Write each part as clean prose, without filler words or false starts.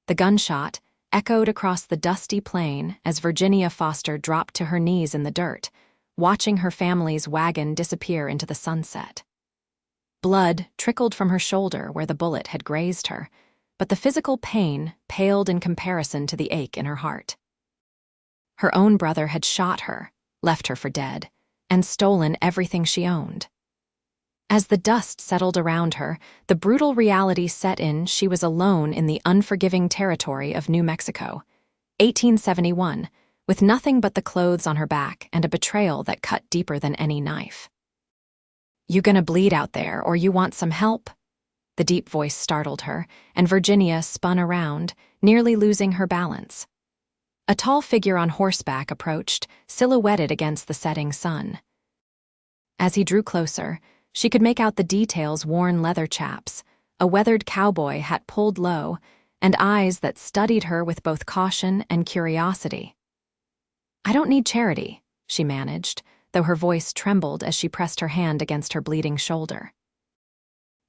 The gunshot echoed across the dusty plain as Virginia Foster dropped to her knees in the dirt, watching her family's wagon disappear into the sunset. Blood trickled from her shoulder where the bullet had grazed her, but the physical pain paled in comparison to the ache in her heart. Her own brother had shot her, left her for dead, and stolen everything she owned. As the dust settled around her, the brutal reality set in. She was alone in the unforgiving territory of New Mexico, 1871, with nothing but the clothes on her back and a betrayal that cut deeper than any knife. "You gonna bleed out there, or you want some help?" The deep voice startled her, and Virginia spun around, nearly losing her balance. A tall figure on horseback approached, silhouetted against the setting sun. As he drew closer, she could make out the details: worn leather chaps, a weathered cowboy hat pulled low, and eyes that studied her with both caution and curiosity. "I don't need charity," she managed, though her voice trembled as she pressed her hand against her bleeding shoulder.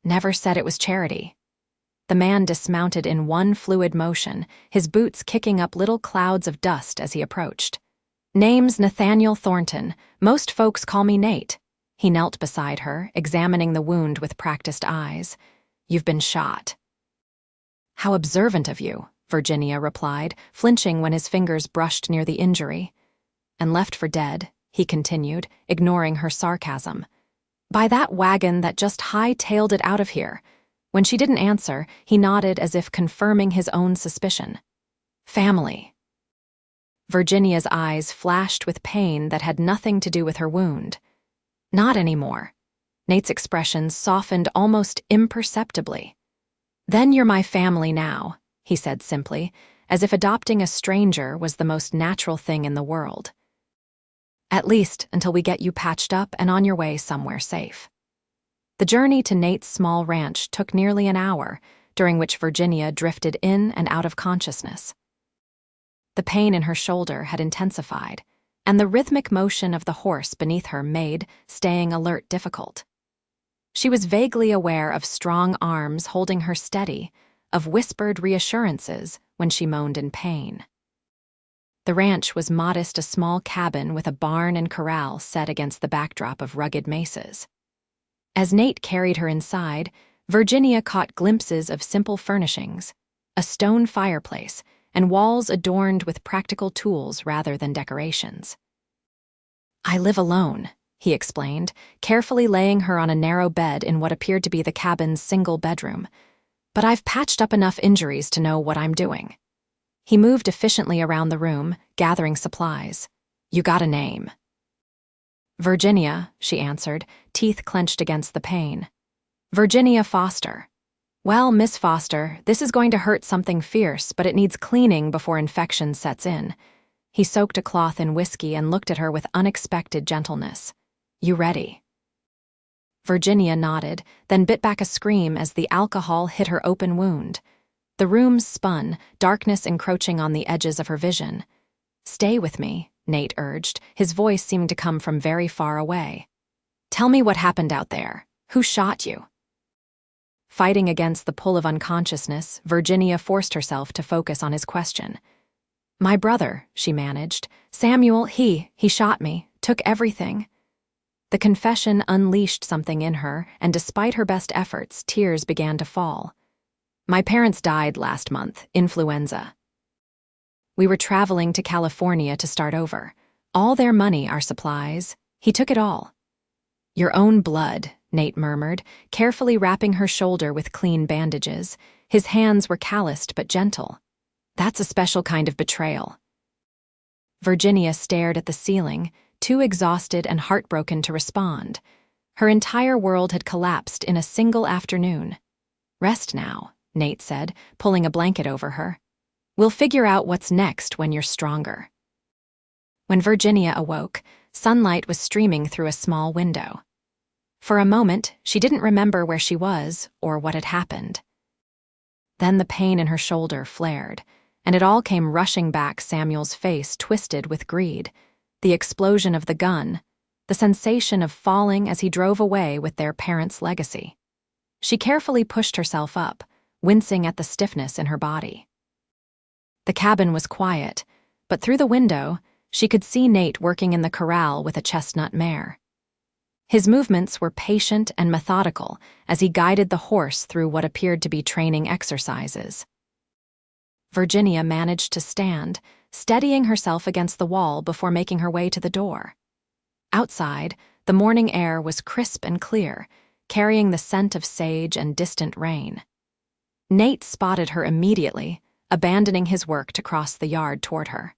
"Never said it was charity." The man dismounted in one fluid motion, his boots kicking up little clouds of dust as he approached. "Name's Nathaniel Thornton. Most folks call me Nate." He knelt beside her, examining the wound with practiced eyes. "You've been shot." "How observant of you," Virginia replied, flinching when his fingers brushed near the injury. "And left for dead," he continued, ignoring her sarcasm. "By that wagon that just high-tailed it out of here." When she didn't answer, he nodded as if confirming his own suspicion. "Family." Virginia's eyes flashed with pain that had nothing to do with her wound. "Not anymore." Nate's expression softened almost imperceptibly. "Then you're my family now," he said simply, as if adopting a stranger was the most natural thing in the world. "At least until we get you patched up and on your way somewhere safe." The journey to Nate's small ranch took nearly an hour, during which Virginia drifted in and out of consciousness. The pain in her shoulder had intensified, and the rhythmic motion of the horse beneath her made staying alert difficult. She was vaguely aware of strong arms holding her steady, of whispered reassurances when she moaned in pain. The ranch was modest, a small cabin with a barn and corral set against the backdrop of rugged mesas. As Nate carried her inside, Virginia caught glimpses of simple furnishings, a stone fireplace, and walls adorned with practical tools rather than decorations. "I live alone," he explained, carefully laying her on a narrow bed in what appeared to be the cabin's single bedroom. "But I've patched up enough injuries to know what I'm doing." He moved efficiently around the room, gathering supplies. "You got a name?" "Virginia," she answered, teeth clenched against the pain. "Virginia Foster." "Well, Miss Foster, this is going to hurt something fierce, but it needs cleaning before infection sets in." He soaked a cloth in whiskey and looked at her with unexpected gentleness. "You ready?" Virginia nodded, then bit back a scream as the alcohol hit her open wound. The room spun, darkness encroaching on the edges of her vision. "Stay with me," Nate urged, his voice seeming to come from very far away. "Tell me what happened out there. Who shot you?" Fighting against the pull of unconsciousness, Virginia forced herself to focus on his question. "My brother," she managed. "Samuel, he shot me, took everything." The confession unleashed something in her, and despite her best efforts, tears began to fall. "My parents died last month, influenza. We were traveling to California to start over. All their money, our supplies. He took it all." "Your own blood," Nate murmured, carefully wrapping her shoulder with clean bandages. His hands were calloused but gentle. "That's a special kind of betrayal." Virginia stared at the ceiling, too exhausted and heartbroken to respond. Her entire world had collapsed in a single afternoon. "Rest now," Nate said, pulling a blanket over her. "We'll figure out what's next when you're stronger." When Virginia awoke, sunlight was streaming through a small window. For a moment, she didn't remember where she was or what had happened. Then the pain in her shoulder flared, and it all came rushing back, Samuel's face twisted with greed, the explosion of the gun, the sensation of falling as he drove away with their parents' legacy. She carefully pushed herself up, wincing at the stiffness in her body. The cabin was quiet, but through the window, she could see Nate working in the corral with a chestnut mare. His movements were patient and methodical as he guided the horse through what appeared to be training exercises. Virginia managed to stand, steadying herself against the wall before making her way to the door. Outside, the morning air was crisp and clear, carrying the scent of sage and distant rain. Nate spotted her immediately, abandoning his work to cross the yard toward her.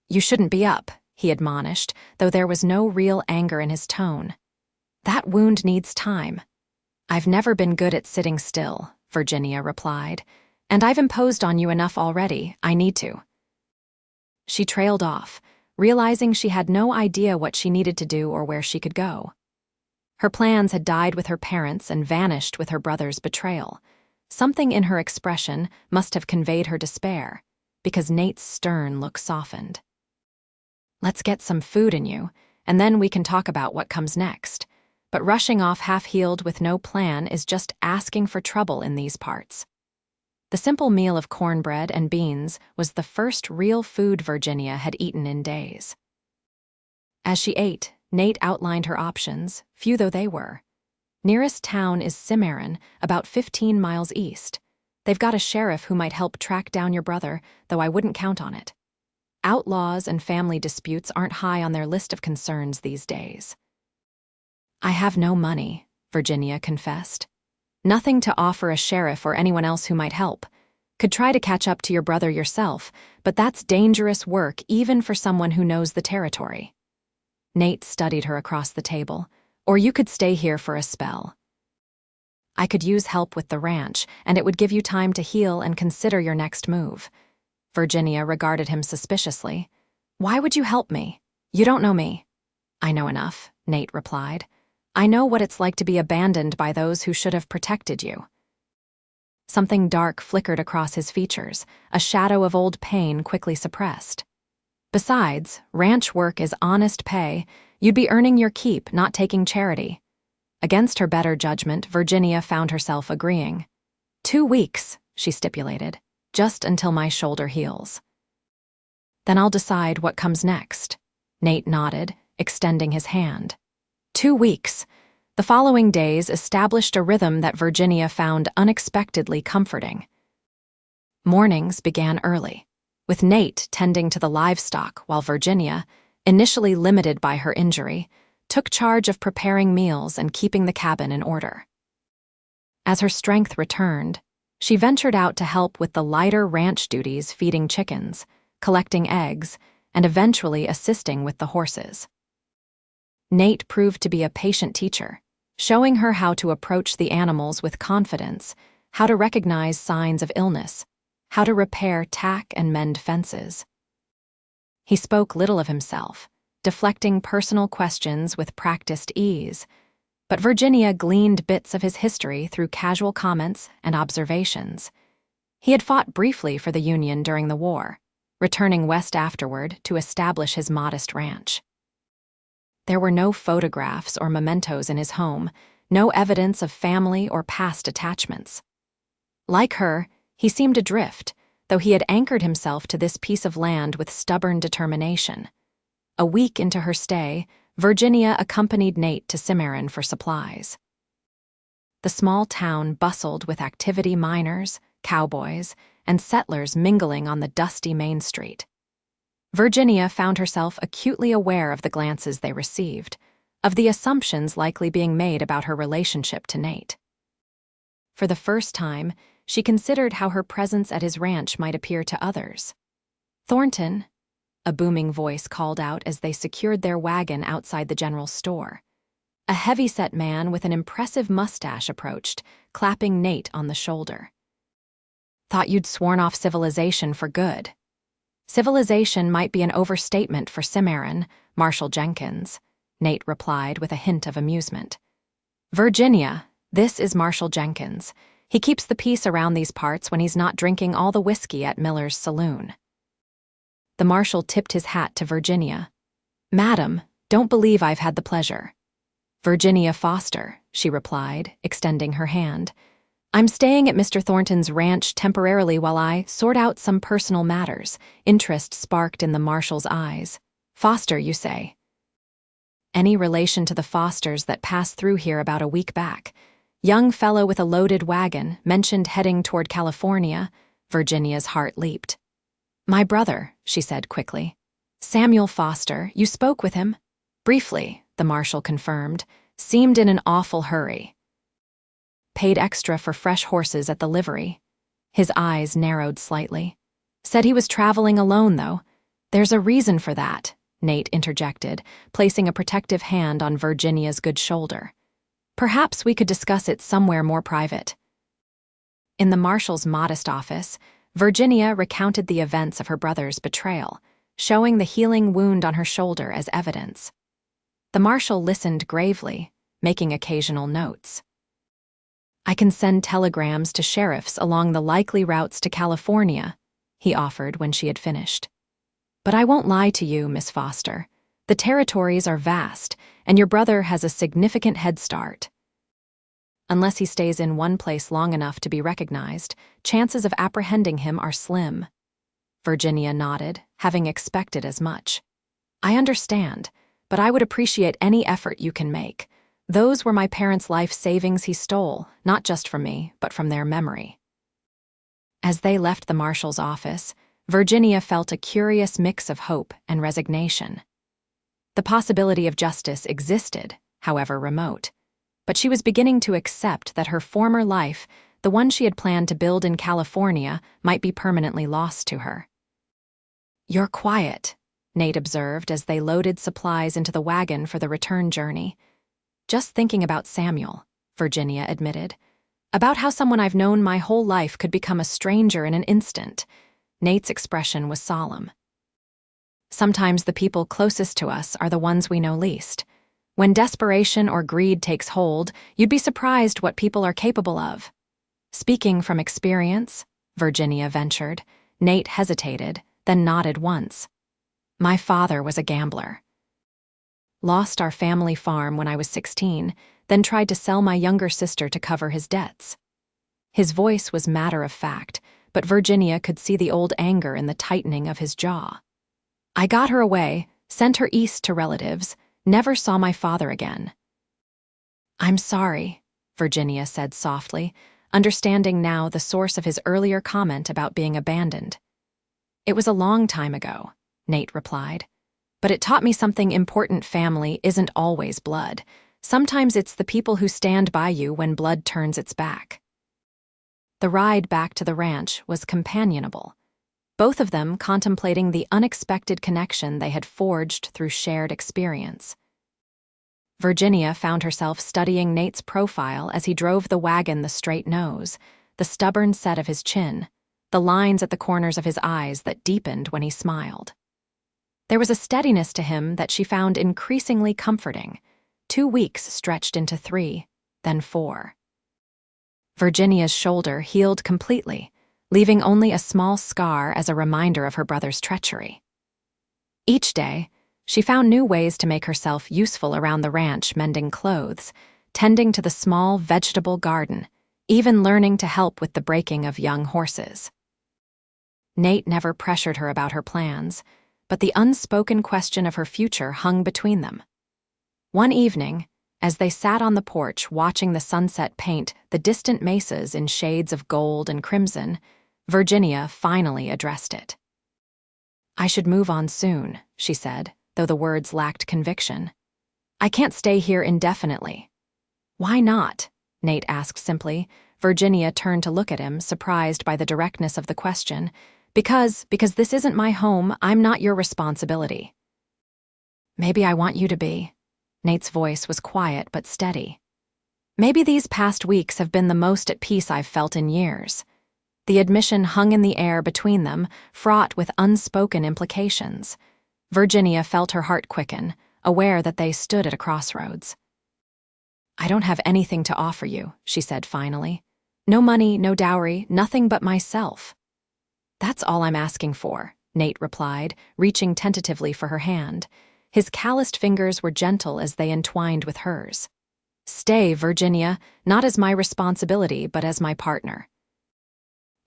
"You shouldn't be up," he admonished, though there was no real anger in his tone. "That wound needs time." "I've never been good at sitting still," Virginia replied, "and I've imposed on you enough already, I need to." She trailed off, realizing she had no idea what she needed to do or where she could go. Her plans had died with her parents and vanished with her brother's betrayal. Something in her expression must have conveyed her despair, because Nate's stern look softened. "Let's get some food in you, and then we can talk about what comes next. But rushing off half-healed with no plan is just asking for trouble in these parts." The simple meal of cornbread and beans was the first real food Virginia had eaten in days. As she ate, Nate outlined her options, few though they were. Nearest town is Cimarron, about 15 miles east. They've got a sheriff who might help track down your brother, though I wouldn't count on it. Outlaws and family disputes aren't high on their list of concerns these days. "I have no money," Virginia confessed. "Nothing to offer a sheriff or anyone else who might help. Could try to catch up to your brother yourself, but that's dangerous work even for someone who knows the territory." Nate studied her across the table. "Or you could stay here for a spell. I could use help with the ranch, and it would give you time to heal and consider your next move." Virginia regarded him suspiciously. "Why would you help me? You don't know me." "I know enough," Nate replied. "I know what it's like to be abandoned by those who should have protected you." Something dark flickered across his features, a shadow of old pain quickly suppressed. "Besides, ranch work is honest pay. You'd be earning your keep, not taking charity." Against her better judgment, Virginia found herself agreeing. 2 weeks, she stipulated, "just until my shoulder heals." "Then I'll decide what comes next." Nate nodded, extending his hand. 2 weeks. The following days established a rhythm that Virginia found unexpectedly comforting. Mornings began early, with Nate tending to the livestock while Virginia, initially limited by her injury, took charge of preparing meals and keeping the cabin in order. As her strength returned, she ventured out to help with the lighter ranch duties, feeding chickens, collecting eggs, and eventually assisting with the horses. Nate proved to be a patient teacher, showing her how to approach the animals with confidence, how to recognize signs of illness, how to repair tack and mend fences. He spoke little of himself, deflecting personal questions with practiced ease, but Virginia gleaned bits of his history through casual comments and observations. He had fought briefly for the Union during the war, returning west afterward to establish his modest ranch. There were no photographs or mementos in his home, no evidence of family or past attachments. Like her, he seemed adrift, though he had anchored himself to this piece of land with stubborn determination. A week into her stay, Virginia accompanied Nate to Cimarron for supplies. The small town bustled with activity miners, cowboys, and settlers mingling on the dusty main street. Virginia found herself acutely aware of the glances they received, of the assumptions likely being made about her relationship to Nate. For the first time, she considered how her presence at his ranch might appear to others. "Thornton," a booming voice called out as they secured their wagon outside the general store. A heavy-set man with an impressive mustache approached, clapping Nate on the shoulder. "Thought you'd sworn off civilization for good." "Civilization might be an overstatement for Cimarron, Marshal Jenkins," Nate replied with a hint of amusement. "Virginia, this is Marshal Jenkins. He keeps the peace around these parts when he's not drinking all the whiskey at Miller's saloon." The marshal tipped his hat to Virginia. "Madam, don't believe I've had the pleasure." "Virginia Foster," she replied, extending her hand. I'm staying at Mr. Thornton's ranch temporarily while I sort out some personal matters. Interest sparked in the marshal's eyes. Foster, you say? Any relation to the Fosters that passed through here about a week back? Young fellow with a loaded wagon, mentioned heading toward California. Virginia's heart leaped. My brother, she said quickly. Samuel Foster, you spoke with him? Briefly, the marshal confirmed. Seemed in an awful hurry. Paid extra for fresh horses at the livery. His eyes narrowed slightly. Said he was traveling alone, though. There's a reason for that, Nate interjected, placing a protective hand on Virginia's good shoulder. Perhaps we could discuss it somewhere more private. In the marshal's modest office, Virginia recounted the events of her brother's betrayal, showing the healing wound on her shoulder as evidence. The marshal listened gravely, making occasional notes. I can send telegrams to sheriffs along the likely routes to California, he offered when she had finished. But I won't lie to you, Miss Foster. The territories are vast, and your brother has a significant head start. Unless he stays in one place long enough to be recognized, chances of apprehending him are slim. Virginia nodded, having expected as much. I understand, but I would appreciate any effort you can make. Those were my parents' life savings he stole, not just from me, but from their memory. As they left the marshal's office, Virginia felt a curious mix of hope and resignation. The possibility of justice existed, however remote, but she was beginning to accept that her former life, the one she had planned to build in California, might be permanently lost to her. You're quiet, Nate observed as they loaded supplies into the wagon for the return journey. Just thinking about Samuel, Virginia admitted. About how someone I've known my whole life could become a stranger in an instant. Nate's expression was solemn. Sometimes the people closest to us are the ones we know least. When desperation or greed takes hold, you'd be surprised what people are capable of. Speaking from experience, Virginia ventured. Nate hesitated, then nodded once. My father was a gambler. Lost our family farm when I was 16, then tried to sell my younger sister to cover his debts. His voice was matter of fact, but Virginia could see the old anger in the tightening of his jaw. I got her away, sent her east to relatives, never saw my father again. I'm sorry, Virginia said softly, understanding now the source of his earlier comment about being abandoned. It was a long time ago, Nate replied. But it taught me something important. Family isn't always blood. Sometimes it's the people who stand by you when blood turns its back. The ride back to the ranch was companionable, both of them contemplating the unexpected connection they had forged through shared experience. Virginia found herself studying Nate's profile as he drove the wagon, the straight nose, the stubborn set of his chin, the lines at the corners of his eyes that deepened when he smiled. There was a steadiness to him that she found increasingly comforting. 2 weeks stretched into 3, then 4. Virginia's shoulder healed completely, leaving only a small scar as a reminder of her brother's treachery. Each day, she found new ways to make herself useful around the ranch, mending clothes, tending to the small vegetable garden, even learning to help with the breaking of young horses. Nate never pressured her about her plans, but the unspoken question of her future hung between them. One evening, as they sat on the porch watching the sunset paint the distant mesas in shades of gold and crimson, Virginia finally addressed it. I should move on soon, she said, though the words lacked conviction. I can't stay here indefinitely. Why not? Nate asked simply. Virginia turned to look at him, surprised by the directness of the question. Because this isn't my home, I'm not your responsibility. Maybe I want you to be. Nate's voice was quiet but steady. Maybe these past weeks have been the most at peace I've felt in years. The admission hung in the air between them, fraught with unspoken implications. Virginia felt her heart quicken, aware that they stood at a crossroads. I don't have anything to offer you, she said finally. No money, no dowry, nothing but myself. That's all I'm asking for, Nate replied, reaching tentatively for her hand. His calloused fingers were gentle as they entwined with hers. Stay, Virginia, not as my responsibility, but as my partner.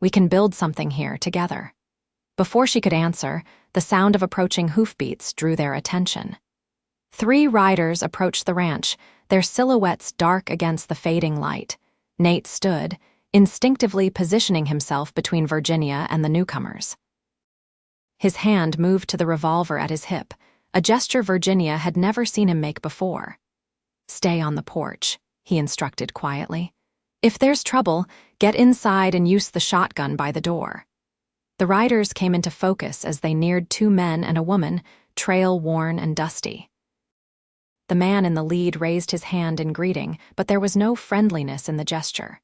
We can build something here together. Before she could answer, the sound of approaching hoofbeats drew their attention. 3 riders approached the ranch, their silhouettes dark against the fading light. Nate stood, instinctively positioning himself between Virginia and the newcomers. His hand moved to the revolver at his hip, a gesture Virginia had never seen him make before. Stay on the porch, he instructed quietly. If there's trouble, get inside and use the shotgun by the door. The riders came into focus as they neared 2 men and a woman, trail-worn and dusty. The man in the lead raised his hand in greeting, but there was no friendliness in the gesture.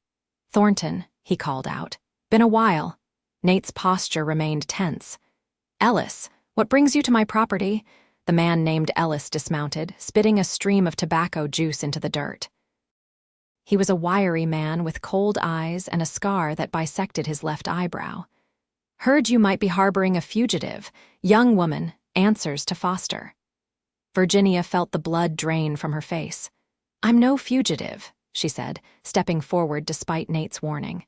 Thornton, he called out. Been a while. Nate's posture remained tense. Ellis, what brings you to my property? The man named Ellis dismounted, spitting a stream of tobacco juice into the dirt. He was a wiry man with cold eyes and a scar that bisected his left eyebrow. Heard you might be harboring a fugitive, young woman, answers to Foster. Virginia felt the blood drain from her face. I'm no fugitive, she said, stepping forward despite Nate's warning.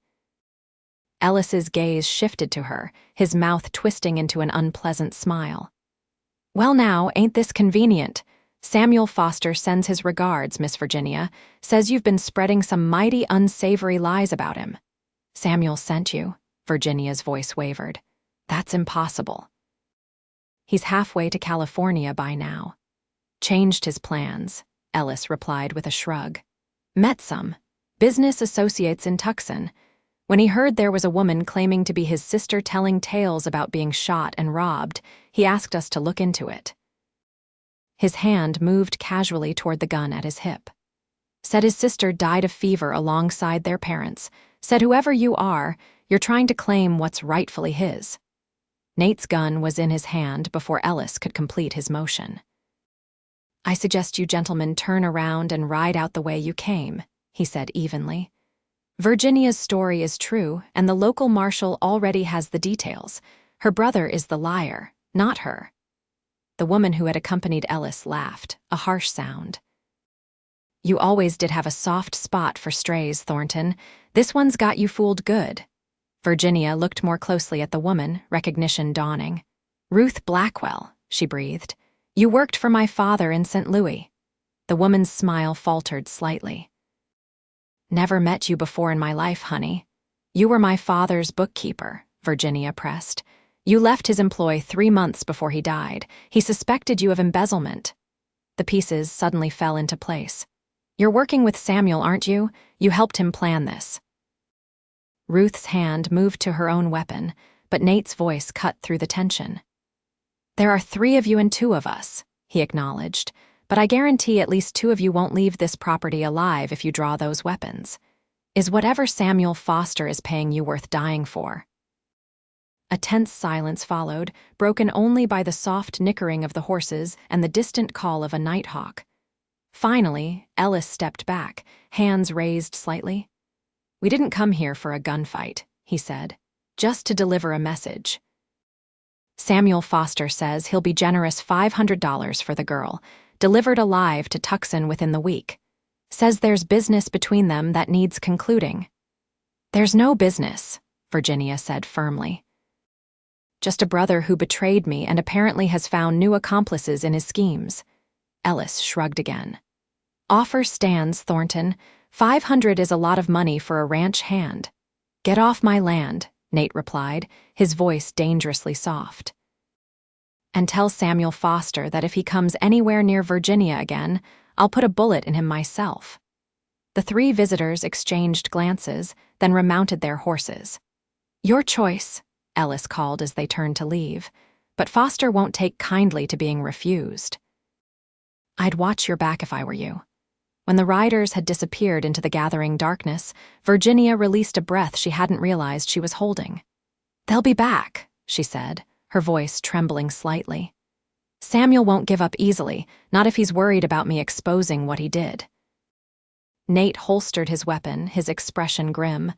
Ellis's gaze shifted to her, his mouth twisting into an unpleasant smile. Well now, ain't this convenient? Samuel Foster sends his regards, Miss Virginia, says you've been spreading some mighty unsavory lies about him. Samuel sent you? Virginia's voice wavered. That's impossible. He's halfway to California by now. Changed his plans, Ellis replied with a shrug. Met some business associates in Tucson. When he heard there was a woman claiming to be his sister telling tales about being shot and robbed, he asked us to look into it. His hand moved casually toward the gun at his hip. Said his sister died of fever alongside their parents. Said whoever you are, you're trying to claim what's rightfully his. Nate's gun was in his hand before Ellis could complete his motion. I suggest you gentlemen turn around and ride out the way you came, he said evenly. Virginia's story is true, and the local marshal already has the details. Her brother is the liar, not her. The woman who had accompanied Ellis laughed, a harsh sound. You always did have a soft spot for strays, Thornton. This one's got you fooled good. Virginia looked more closely at the woman, recognition dawning. Ruth Blackwell, she breathed. You worked for my father in St. Louis. The woman's smile faltered slightly. Never met you before in my life, honey. You were my father's bookkeeper, Virginia pressed. You left his employ 3 months before he died. He suspected you of embezzlement. The pieces suddenly fell into place. You're working with Samuel, aren't you? You helped him plan this. Ruth's hand moved to her own weapon, but Nate's voice cut through the tension. There are 3 of you and 2 of us, he acknowledged, but I guarantee at least 2 of you won't leave this property alive if you draw those weapons. Is whatever Samuel Foster is paying you worth dying for? A tense silence followed, broken only by the soft nickering of the horses and the distant call of a nighthawk. Finally, Ellis stepped back, hands raised slightly. We didn't come here for a gunfight, he said, just to deliver a message. Samuel Foster says he'll be generous $500 for the girl, delivered alive to Tucson within the week. Says there's business between them that needs concluding. There's no business, Virginia said firmly. Just a brother who betrayed me and apparently has found new accomplices in his schemes. Ellis shrugged again. Offer stands, Thornton. $500 is a lot of money for a ranch hand. Get off my land, Nate replied, his voice dangerously soft. And tell Samuel Foster that if he comes anywhere near Virginia again, I'll put a bullet in him myself. The 3 visitors exchanged glances, then remounted their horses. Your choice, Ellis called as they turned to leave, but Foster won't take kindly to being refused. I'd watch your back if I were you. When the riders had disappeared into the gathering darkness, Virginia released a breath she hadn't realized she was holding. They'll be back, she said, her voice trembling slightly. Samuel won't give up easily, not if he's worried about me exposing what he did. Nate holstered his weapon, his expression grim.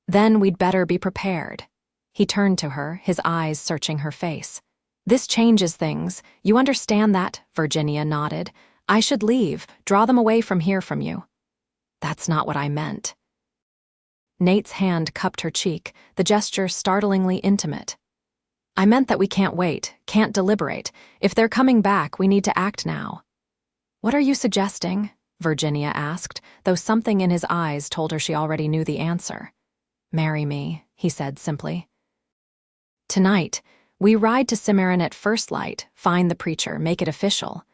Then we'd better be prepared. He turned to her, his eyes searching her face. This changes things. You understand that? Virginia nodded. I should leave, draw them away from here from you. That's not what I meant. Nate's hand cupped her cheek, the gesture startlingly intimate. I meant that we can't wait, can't deliberate. If they're coming back, we need to act now. What are you suggesting? Virginia asked, though something in his eyes told her she already knew the answer. Marry me, he said simply. Tonight, we ride to Cimarron at first light, find the preacher, make it official.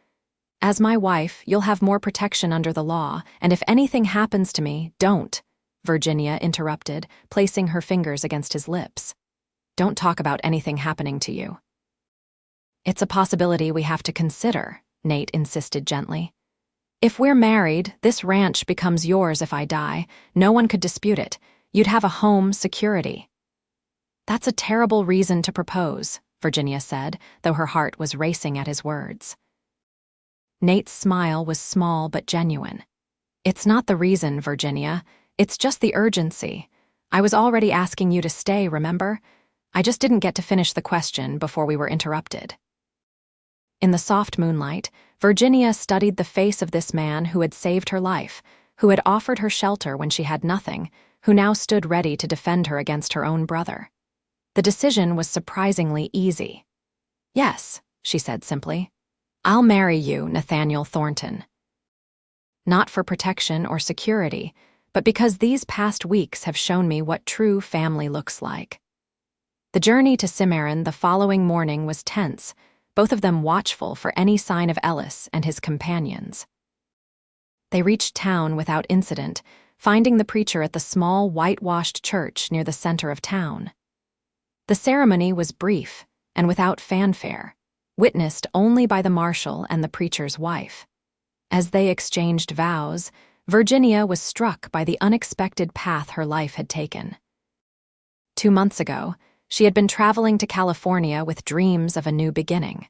As my wife, you'll have more protection under the law, and if anything happens to me, don't, Virginia interrupted, placing her fingers against his lips. Don't talk about anything happening to you. It's a possibility we have to consider, Nate insisted gently. If we're married, this ranch becomes yours if I die. No one could dispute it. You'd have a home, security. That's a terrible reason to propose, Virginia said, though her heart was racing at his words. Nate's smile was small but genuine. It's not the reason, Virginia. It's just the urgency. I was already asking you to stay, remember? I just didn't get to finish the question before we were interrupted. In the soft moonlight, Virginia studied the face of this man who had saved her life, who had offered her shelter when she had nothing, who now stood ready to defend her against her own brother. The decision was surprisingly easy. Yes, she said simply. I'll marry you, Nathaniel Thornton. Not for protection or security, but because these past weeks have shown me what true family looks like. The journey to Cimarron the following morning was tense, both of them watchful for any sign of Ellis and his companions. They reached town without incident, finding the preacher at the small, whitewashed church near the center of town. The ceremony was brief and without fanfare, witnessed only by the marshal and the preacher's wife. As they exchanged vows, Virginia was struck by the unexpected path her life had taken. 2 months ago, she had been traveling to California with dreams of a new beginning.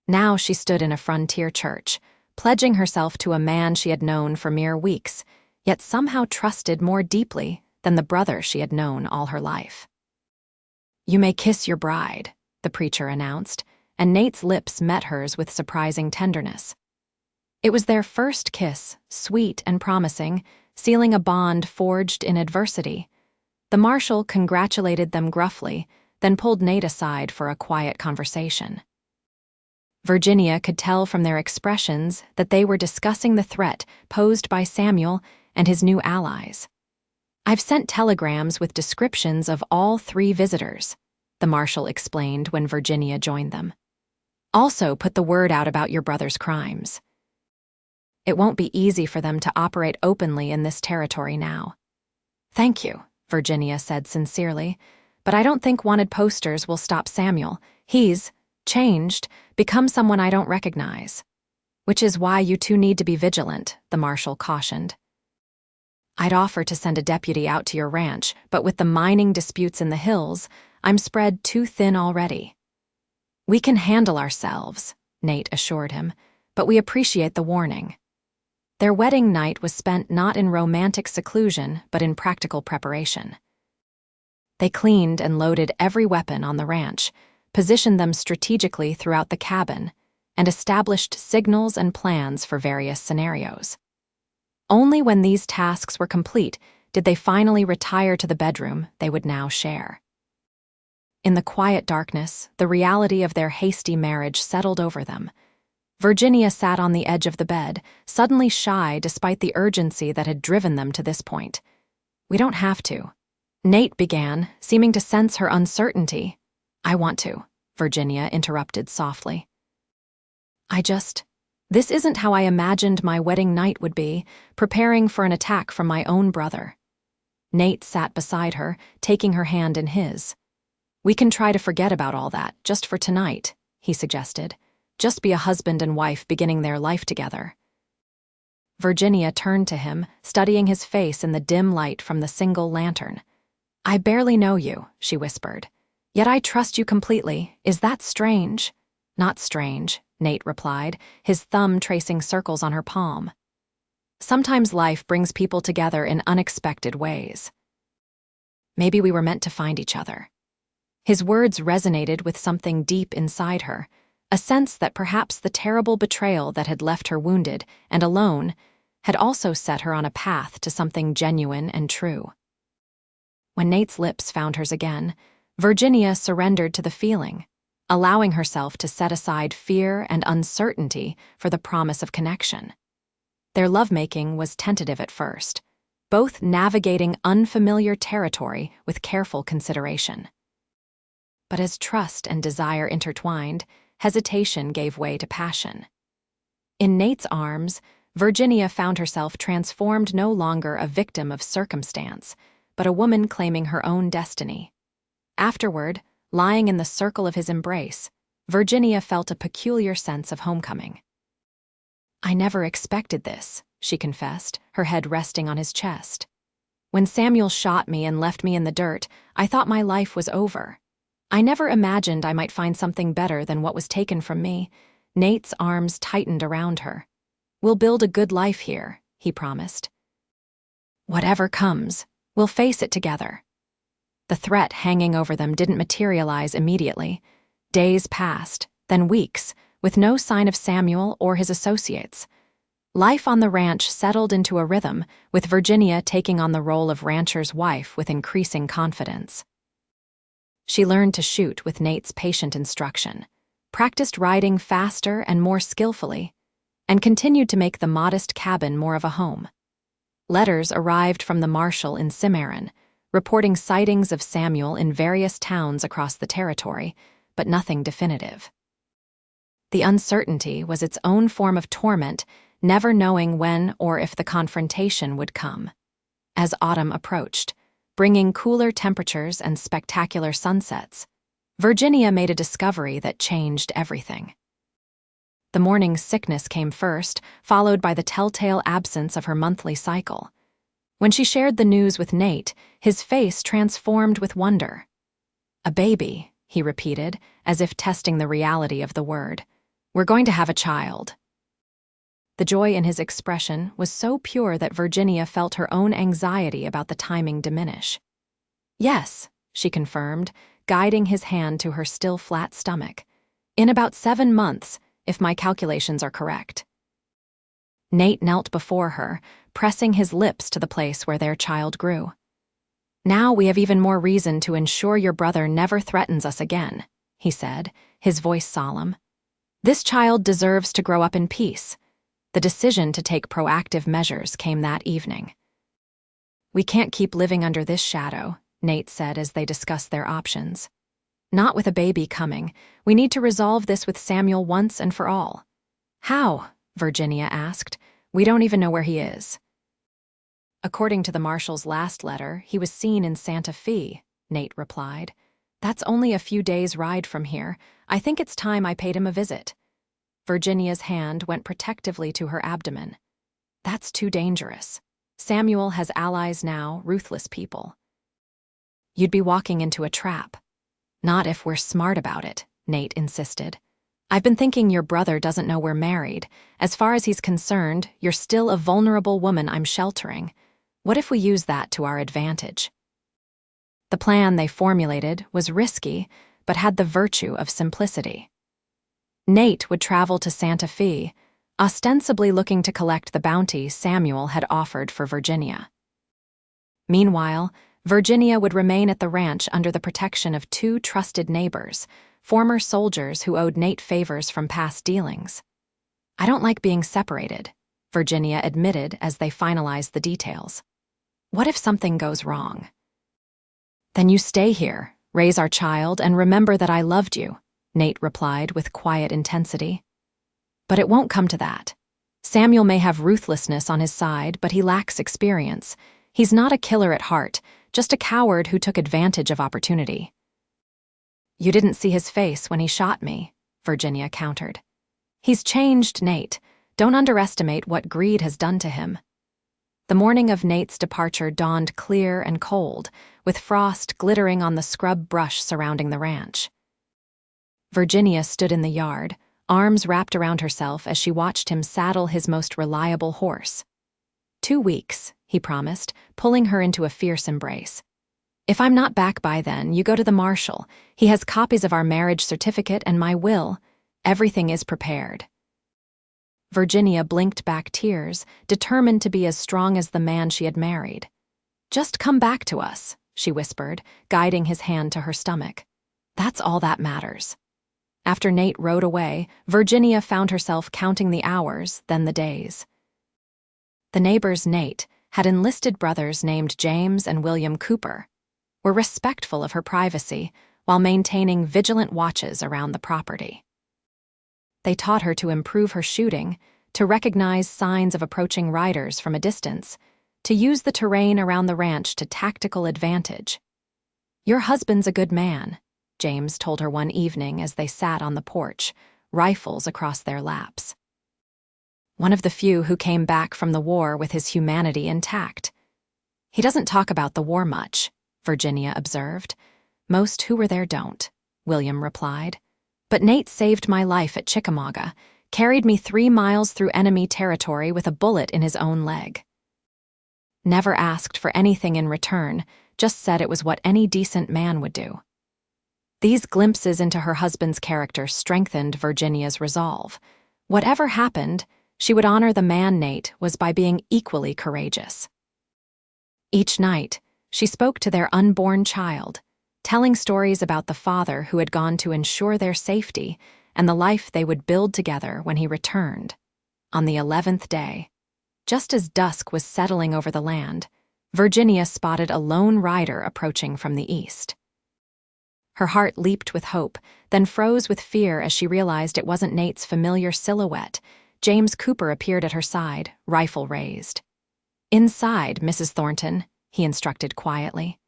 Now she stood in a frontier church, pledging herself to a man she had known for mere weeks, yet somehow trusted more deeply than the brother she had known all her life. You may kiss your bride, the preacher announced, and Nate's lips met hers with surprising tenderness. It was their first kiss, sweet and promising, sealing a bond forged in adversity. The marshal congratulated them gruffly, then pulled Nate aside for a quiet conversation. Virginia could tell from their expressions that they were discussing the threat posed by Samuel and his new allies. I've sent telegrams with descriptions of all 3 visitors, the marshal explained when Virginia joined them. Also put the word out about your brother's crimes. It won't be easy for them to operate openly in this territory now. Thank you, Virginia said sincerely, but I don't think wanted posters will stop Samuel. He's changed, become someone I don't recognize. Which is why you two need to be vigilant, the marshal cautioned. I'd offer to send a deputy out to your ranch, but with the mining disputes in the hills, I'm spread too thin already. We can handle ourselves, Nate assured him, but we appreciate the warning. Their wedding night was spent not in romantic seclusion, but in practical preparation. They cleaned and loaded every weapon on the ranch, positioned them strategically throughout the cabin, and established signals and plans for various scenarios. Only when these tasks were complete did they finally retire to the bedroom they would now share. In the quiet darkness, the reality of their hasty marriage settled over them. Virginia sat on the edge of the bed, suddenly shy despite the urgency that had driven them to this point. We don't have to. Nate began, seeming to sense her uncertainty. I want to, Virginia interrupted softly. This isn't how I imagined my wedding night would be, preparing for an attack from my own brother. Nate sat beside her, taking her hand in his. We can try to forget about all that, just for tonight, he suggested. Just be a husband and wife beginning their life together. Virginia turned to him, studying his face in the dim light from the single lantern. I barely know you, she whispered. Yet I trust you completely. Is that strange? Not strange, Nate replied, his thumb tracing circles on her palm. Sometimes life brings people together in unexpected ways. Maybe we were meant to find each other. His words resonated with something deep inside her, a sense that perhaps the terrible betrayal that had left her wounded and alone had also set her on a path to something genuine and true. When Nate's lips found hers again, Virginia surrendered to the feeling, allowing herself to set aside fear and uncertainty for the promise of connection. Their lovemaking was tentative at first, both navigating unfamiliar territory with careful consideration. But as trust and desire intertwined, hesitation gave way to passion. In Nate's arms, Virginia found herself transformed no longer a victim of circumstance, but a woman claiming her own destiny. Afterward, lying in the circle of his embrace, Virginia felt a peculiar sense of homecoming. "I never expected this," she confessed, her head resting on his chest. "When Samuel shot me and left me in the dirt, I thought my life was over. I never imagined I might find something better than what was taken from me." Nate's arms tightened around her. "We'll build a good life here," he promised. "Whatever comes, we'll face it together." The threat hanging over them didn't materialize immediately. Days passed, then weeks, with no sign of Samuel or his associates. Life on the ranch settled into a rhythm, with Virginia taking on the role of rancher's wife with increasing confidence. She learned to shoot with Nate's patient instruction, practiced riding faster and more skillfully, and continued to make the modest cabin more of a home. Letters arrived from the marshal in Cimarron, reporting sightings of Samuel in various towns across the territory, but nothing definitive. The uncertainty was its own form of torment, never knowing when or if the confrontation would come. As autumn approached, bringing cooler temperatures and spectacular sunsets, Virginia made a discovery that changed everything. The morning's sickness came first, followed by the telltale absence of her monthly cycle. When she shared the news with Nate, his face transformed with wonder. "A baby," he repeated, as if testing the reality of the word. "We're going to have a child." The joy in his expression was so pure that Virginia felt her own anxiety about the timing diminish. "Yes," she confirmed, guiding his hand to her still flat stomach. "In about 7 months, if my calculations are correct." Nate knelt before her, pressing his lips to the place where their child grew. "Now we have even more reason to ensure your brother never threatens us again," he said, his voice solemn. "This child deserves to grow up in peace." The decision to take proactive measures came that evening. "We can't keep living under this shadow," Nate said as they discussed their options. "Not with a baby coming. We need to resolve this with Samuel once and for all." "How?" Virginia asked. "We don't even know where he is." "According to the marshal's last letter, he was seen in Santa Fe," Nate replied. "That's only a few days' ride from here. I think it's time I paid him a visit." Virginia's hand went protectively to her abdomen. "That's too dangerous. Samuel has allies now, ruthless people." "You'd be walking into a trap." "Not if we're smart about it," Nate insisted. "I've been thinking your brother doesn't know we're married. As far as he's concerned, you're still a vulnerable woman I'm sheltering. What if we use that to our advantage?" The plan they formulated was risky, but had the virtue of simplicity. Nate would travel to Santa Fe, ostensibly looking to collect the bounty Samuel had offered for Virginia. Meanwhile, Virginia would remain at the ranch under the protection of 2 trusted neighbors, former soldiers who owed Nate favors from past dealings. "I don't like being separated," Virginia admitted as they finalized the details. "What if something goes wrong?" "Then you stay here, raise our child, and remember that I loved you," Nate replied with quiet intensity. "But it won't come to that. Samuel may have ruthlessness on his side, but he lacks experience. He's not a killer at heart, just a coward who took advantage of opportunity." "You didn't see his face when he shot me," Virginia countered. "He's changed, Nate. Don't underestimate what greed has done to him." The morning of Nate's departure dawned clear and cold, with frost glittering on the scrub brush surrounding the ranch. Virginia stood in the yard, arms wrapped around herself as she watched him saddle his most reliable horse. 2 weeks, he promised, pulling her into a fierce embrace. "If I'm not back by then, you go to the marshal. He has copies of our marriage certificate and my will. Everything is prepared." Virginia blinked back tears, determined to be as strong as the man she had married. "Just come back to us," she whispered, guiding his hand to her stomach. "That's all that matters." After Nate rode away, Virginia found herself counting the hours, then the days. The neighbors Nate had enlisted brothers named James and William Cooper, were respectful of her privacy while maintaining vigilant watches around the property. They taught her to improve her shooting, to recognize signs of approaching riders from a distance, to use the terrain around the ranch to tactical advantage. "Your husband's a good man," James told her one evening as they sat on the porch, rifles across their laps. "One of the few who came back from the war with his humanity intact." "He doesn't talk about the war much," Virginia observed. "Most who were there don't," William replied. "But Nate saved my life at Chickamauga, carried me 3 miles through enemy territory with a bullet in his own leg. Never asked for anything in return, just said it was what any decent man would do." These glimpses into her husband's character strengthened Virginia's resolve. Whatever happened, she would honor the man Nate was by being equally courageous. Each night, she spoke to their unborn child, telling stories about the father who had gone to ensure their safety and the life they would build together when he returned. On the 11th day, just as dusk was settling over the land, Virginia spotted a lone rider approaching from the east. Her heart leaped with hope, then froze with fear as she realized it wasn't Nate's familiar silhouette. James Cooper appeared at her side, rifle raised. "Inside, Mrs. Thornton," he instructed quietly.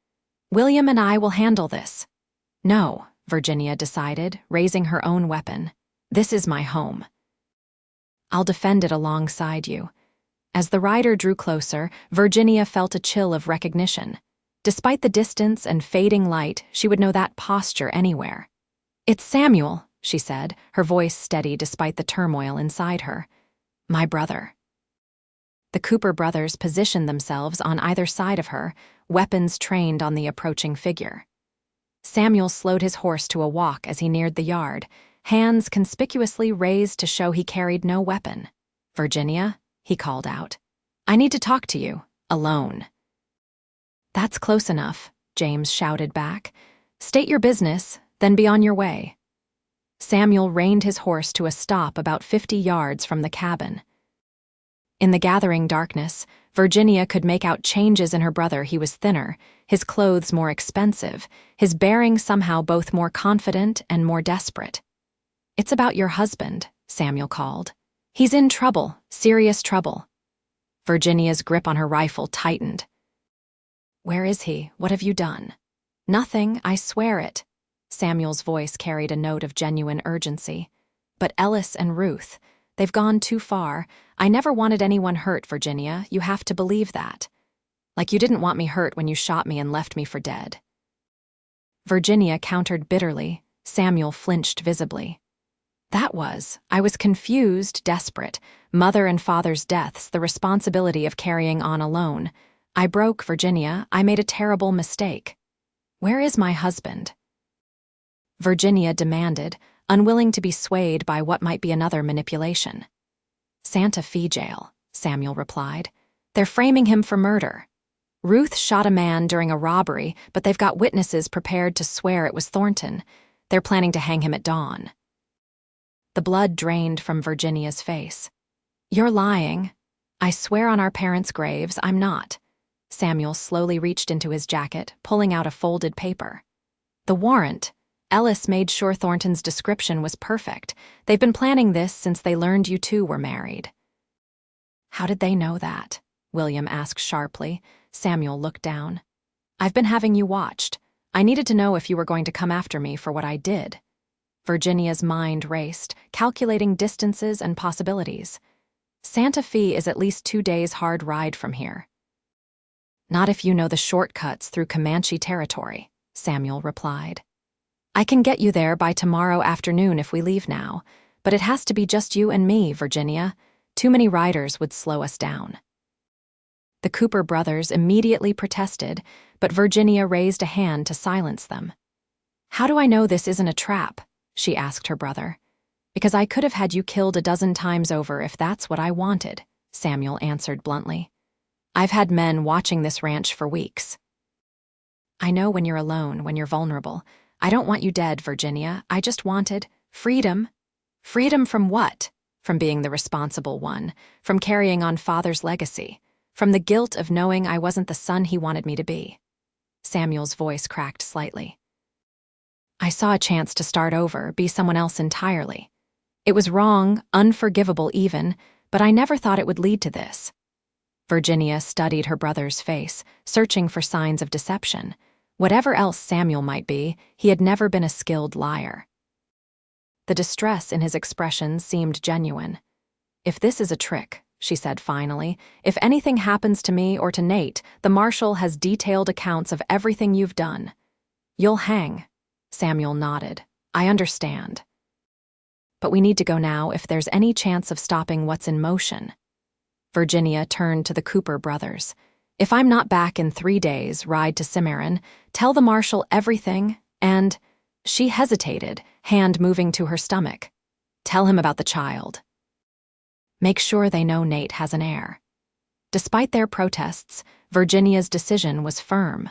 "William and I will handle this." "No," Virginia decided, raising her own weapon. "This is my home. I'll defend it alongside you." As the rider drew closer, Virginia felt a chill of recognition. Despite the distance and fading light, she would know that posture anywhere. "It's Samuel," she said, her voice steady despite the turmoil inside her. "My brother." The Cooper brothers positioned themselves on either side of her, weapons trained on the approaching figure. Samuel slowed his horse to a walk as he neared the yard, hands conspicuously raised to show he carried no weapon. "Virginia," he called out, "I need to talk to you, alone." "That's close enough," James shouted back. "State your business, then be on your way." Samuel reined his horse to a stop about 50 yards from the cabin. In the gathering darkness, Virginia could make out changes in her brother. He was thinner, his clothes more expensive, his bearing somehow both more confident and more desperate. "It's about your husband," Samuel called. "He's in trouble, serious trouble." Virginia's grip on her rifle tightened. "Where is he? What have you done?" "Nothing, I swear it." Samuel's voice carried a note of genuine urgency. "But Ellis and Ruth, they've gone too far. I never wanted anyone hurt, Virginia. You have to believe that. Like you didn't want me hurt when you shot me and left me for dead." Virginia countered bitterly. Samuel flinched visibly. I was confused, desperate. Mother and father's deaths, the responsibility of carrying on alone. I broke, Virginia. I made a terrible mistake." "Where is my husband?" Virginia demanded, unwilling to be swayed by what might be another manipulation. "Santa Fe jail," Samuel replied. "They're framing him for murder. Ruth shot a man during a robbery, but they've got witnesses prepared to swear it was Thornton. They're planning to hang him at dawn." The blood drained from Virginia's face. "You're lying. I swear on our parents' graves, I'm not." Samuel slowly reached into his jacket, pulling out a folded paper. "The warrant. Ellis made sure Thornton's description was perfect. They've been planning this since they learned you two were married." "How did they know that?" William asked sharply. Samuel looked down. "I've been having you watched. I needed to know if you were going to come after me for what I did." Virginia's mind raced, calculating distances and possibilities. "Santa Fe is at least 2 days' hard ride from here." "Not if you know the shortcuts through Comanche territory," Samuel replied. "I can get you there by tomorrow afternoon if we leave now, but it has to be just you and me, Virginia. Too many riders would slow us down." The Cooper brothers immediately protested, but Virginia raised a hand to silence them. "How do I know this isn't a trap?" she asked her brother. Because I could have had you killed a dozen times over if that's what I wanted, Samuel answered bluntly. I've had men watching this ranch for weeks. I know when you're alone, when you're vulnerable. I don't want you dead, Virginia. I just wanted freedom. Freedom from what? From being the responsible one, from carrying on Father's legacy, from the guilt of knowing I wasn't the son he wanted me to be. Samuel's voice cracked slightly. I saw a chance to start over, be someone else entirely. It was wrong, unforgivable even, but I never thought it would lead to this. Virginia studied her brother's face, searching for signs of deception. Whatever else Samuel might be, he had never been a skilled liar. The distress in his expression seemed genuine. If this is a trick, she said finally, if anything happens to me or to Nate, the marshal has detailed accounts of everything you've done. You'll hang. Samuel nodded. I understand. But we need to go now if there's any chance of stopping what's in motion. Virginia turned to the Cooper brothers. If I'm not back in 3 days, ride to Cimarron, tell the marshal everything, and... She hesitated, hand moving to her stomach. Tell him about the child. Make sure they know Nate has an heir. Despite their protests, Virginia's decision was firm.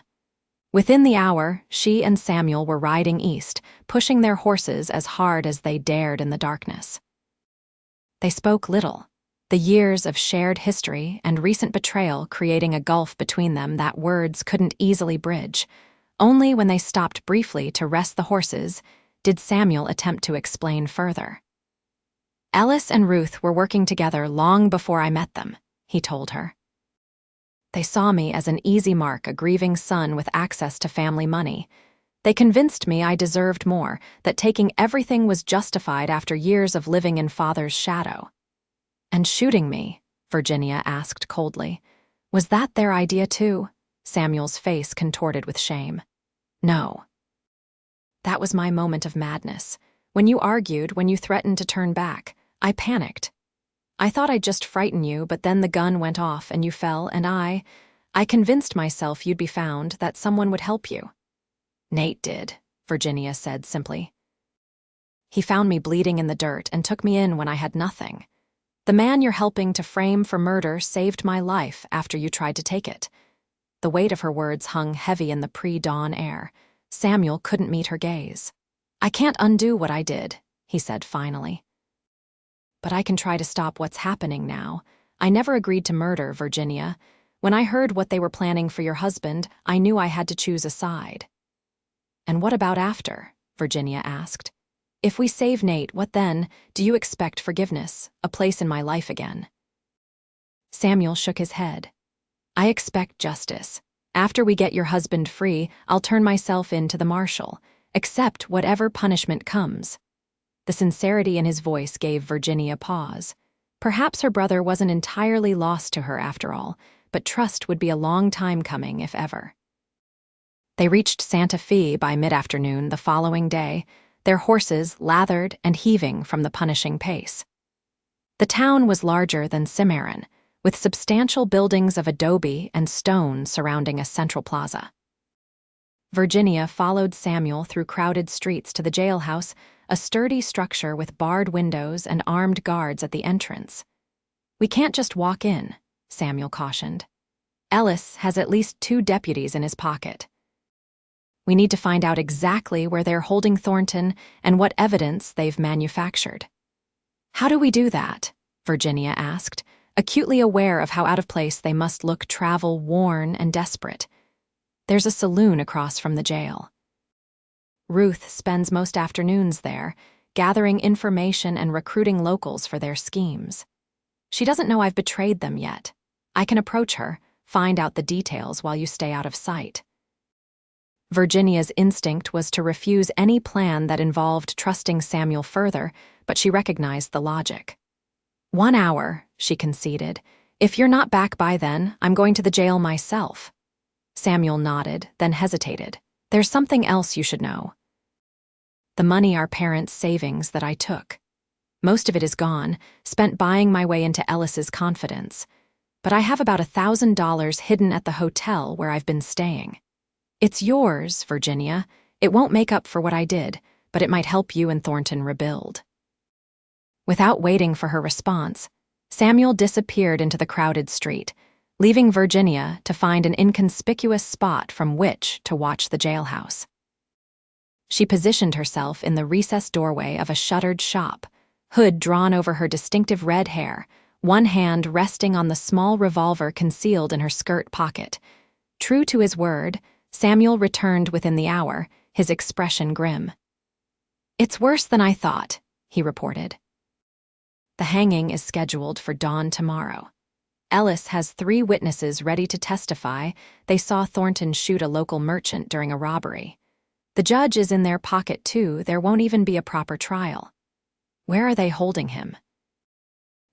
Within the hour, she and Samuel were riding east, pushing their horses as hard as they dared in the darkness. They spoke little, the years of shared history and recent betrayal creating a gulf between them that words couldn't easily bridge. Only when they stopped briefly to rest the horses did Samuel attempt to explain further. Ellis and Ruth were working together long before I met them, he told her. They saw me as an easy mark, a grieving son with access to family money. They convinced me I deserved more, that taking everything was justified after years of living in Father's shadow. And shooting me, Virginia asked coldly. Was that their idea too? Samuel's face contorted with shame. No. That was my moment of madness. When you argued, when you threatened to turn back, I panicked. I thought I'd just frighten you, but then the gun went off and you fell, and I convinced myself you'd be found, that someone would help you. Nate did, Virginia said simply. He found me bleeding in the dirt and took me in when I had nothing. The man you're helping to frame for murder saved my life after you tried to take it. The weight of her words hung heavy in the pre-dawn air. Samuel couldn't meet her gaze. I can't undo what I did, he said finally. But I can try to stop what's happening now. I never agreed to murder, Virginia. When I heard what they were planning for your husband, I knew I had to choose a side. And what about after? Virginia asked. If we save Nate, what then? Do you expect forgiveness, a place in my life again? Samuel shook his head. I expect justice. After we get your husband free, I'll turn myself in to the marshal. Accept whatever punishment comes. The sincerity in his voice gave Virginia pause. Perhaps her brother wasn't entirely lost to her after all, but trust would be a long time coming, if ever. They reached Santa Fe by mid-afternoon the following day, their horses lathered and heaving from the punishing pace. The town was larger than Cimarron, with substantial buildings of adobe and stone surrounding a central plaza. Virginia followed Samuel through crowded streets to the jailhouse, a sturdy structure with barred windows and armed guards at the entrance. We can't just walk in, Samuel cautioned. Ellis has at least 2 deputies in his pocket. We need to find out exactly where they're holding Thornton and what evidence they've manufactured. How do we do that? Virginia asked, acutely aware of how out of place they must look, travel-worn and desperate. There's a saloon across from the jail. Ruth spends most afternoons there, gathering information and recruiting locals for their schemes. She doesn't know I've betrayed them yet. I can approach her, find out the details while you stay out of sight. Virginia's instinct was to refuse any plan that involved trusting Samuel further, but she recognized the logic. 1 hour, she conceded. If you're not back by then, I'm going to the jail myself. Samuel nodded, then hesitated. There's something else you should know. The money our parents' savings that I took. Most of it is gone, spent buying my way into Ellis's confidence. But I have about $1,000 hidden at the hotel where I've been staying. It's yours, Virginia. It won't make up for what I did, but it might help you and Thornton rebuild. Without waiting for her response, Samuel disappeared into the crowded street, leaving Virginia to find an inconspicuous spot from which to watch the jailhouse. She positioned herself in the recessed doorway of a shuttered shop, hood drawn over her distinctive red hair, one hand resting on the small revolver concealed in her skirt pocket. True to his word, Samuel returned within the hour, his expression grim. "It's worse than I thought," he reported. "The hanging is scheduled for dawn tomorrow. Ellis has 3 witnesses ready to testify they saw Thornton shoot a local merchant during a robbery. The judge is in their pocket too, there won't even be a proper trial." "Where are they holding him?"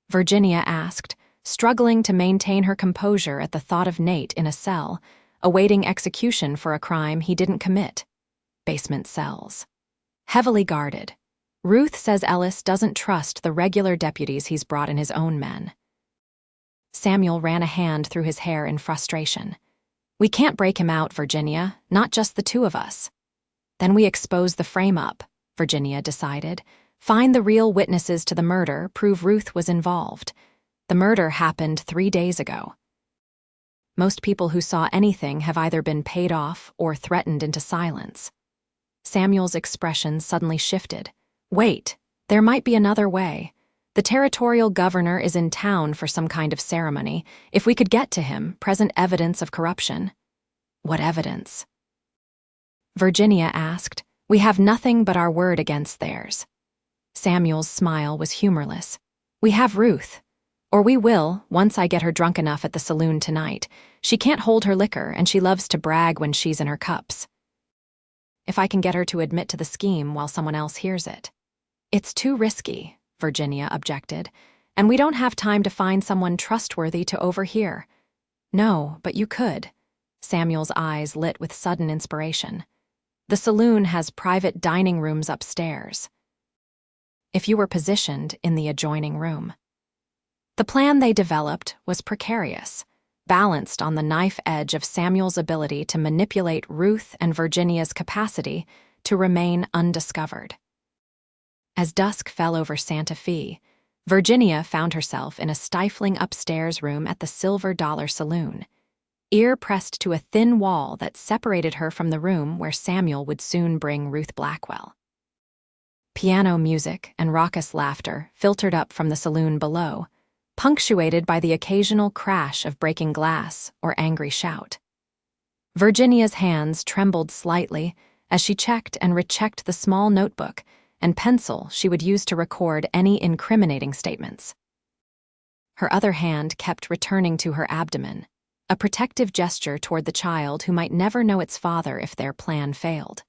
Virginia asked, struggling to maintain her composure at the thought of Nate in a cell, awaiting execution for a crime he didn't commit. "Basement cells. Heavily guarded. Ruth says Ellis doesn't trust the regular deputies he's brought in his own men." Samuel ran a hand through his hair in frustration. "We can't break him out, Virginia, not just the 2 of us." "Then we expose the frame-up," Virginia decided. "Find the real witnesses to the murder, prove Ruth was involved. The murder happened 3 days ago. Most people who saw anything have either been paid off or threatened into silence." Samuel's expression suddenly shifted. "Wait, there might be another way. The territorial governor is in town for some kind of ceremony. If we could get to him, present evidence of corruption." "What evidence?" Virginia asked. "We have nothing but our word against theirs." Samuel's smile was humorless. "We have Ruth. Or we will, once I get her drunk enough at the saloon tonight. She can't hold her liquor, and she loves to brag when she's in her cups. If I can get her to admit to the scheme while someone else hears it." "It's too risky," Virginia objected, "and we don't have time to find someone trustworthy to overhear." "No, but you could." Samuel's eyes lit with sudden inspiration. "The saloon has private dining rooms upstairs. If you were positioned in the adjoining room." The plan they developed was precarious, balanced on the knife edge of Samuel's ability to manipulate Ruth and Virginia's capacity to remain undiscovered. As dusk fell over Santa Fe, Virginia found herself in a stifling upstairs room at the Silver Dollar Saloon, ear pressed to a thin wall that separated her from the room where Samuel would soon bring Ruth Blackwell. Piano music and raucous laughter filtered up from the saloon below, punctuated by the occasional crash of breaking glass or angry shout. Virginia's hands trembled slightly as she checked and rechecked the small notebook and pencil she would use to record any incriminating statements. Her other hand kept returning to her abdomen, a protective gesture toward the child who might never know its father if their plan failed.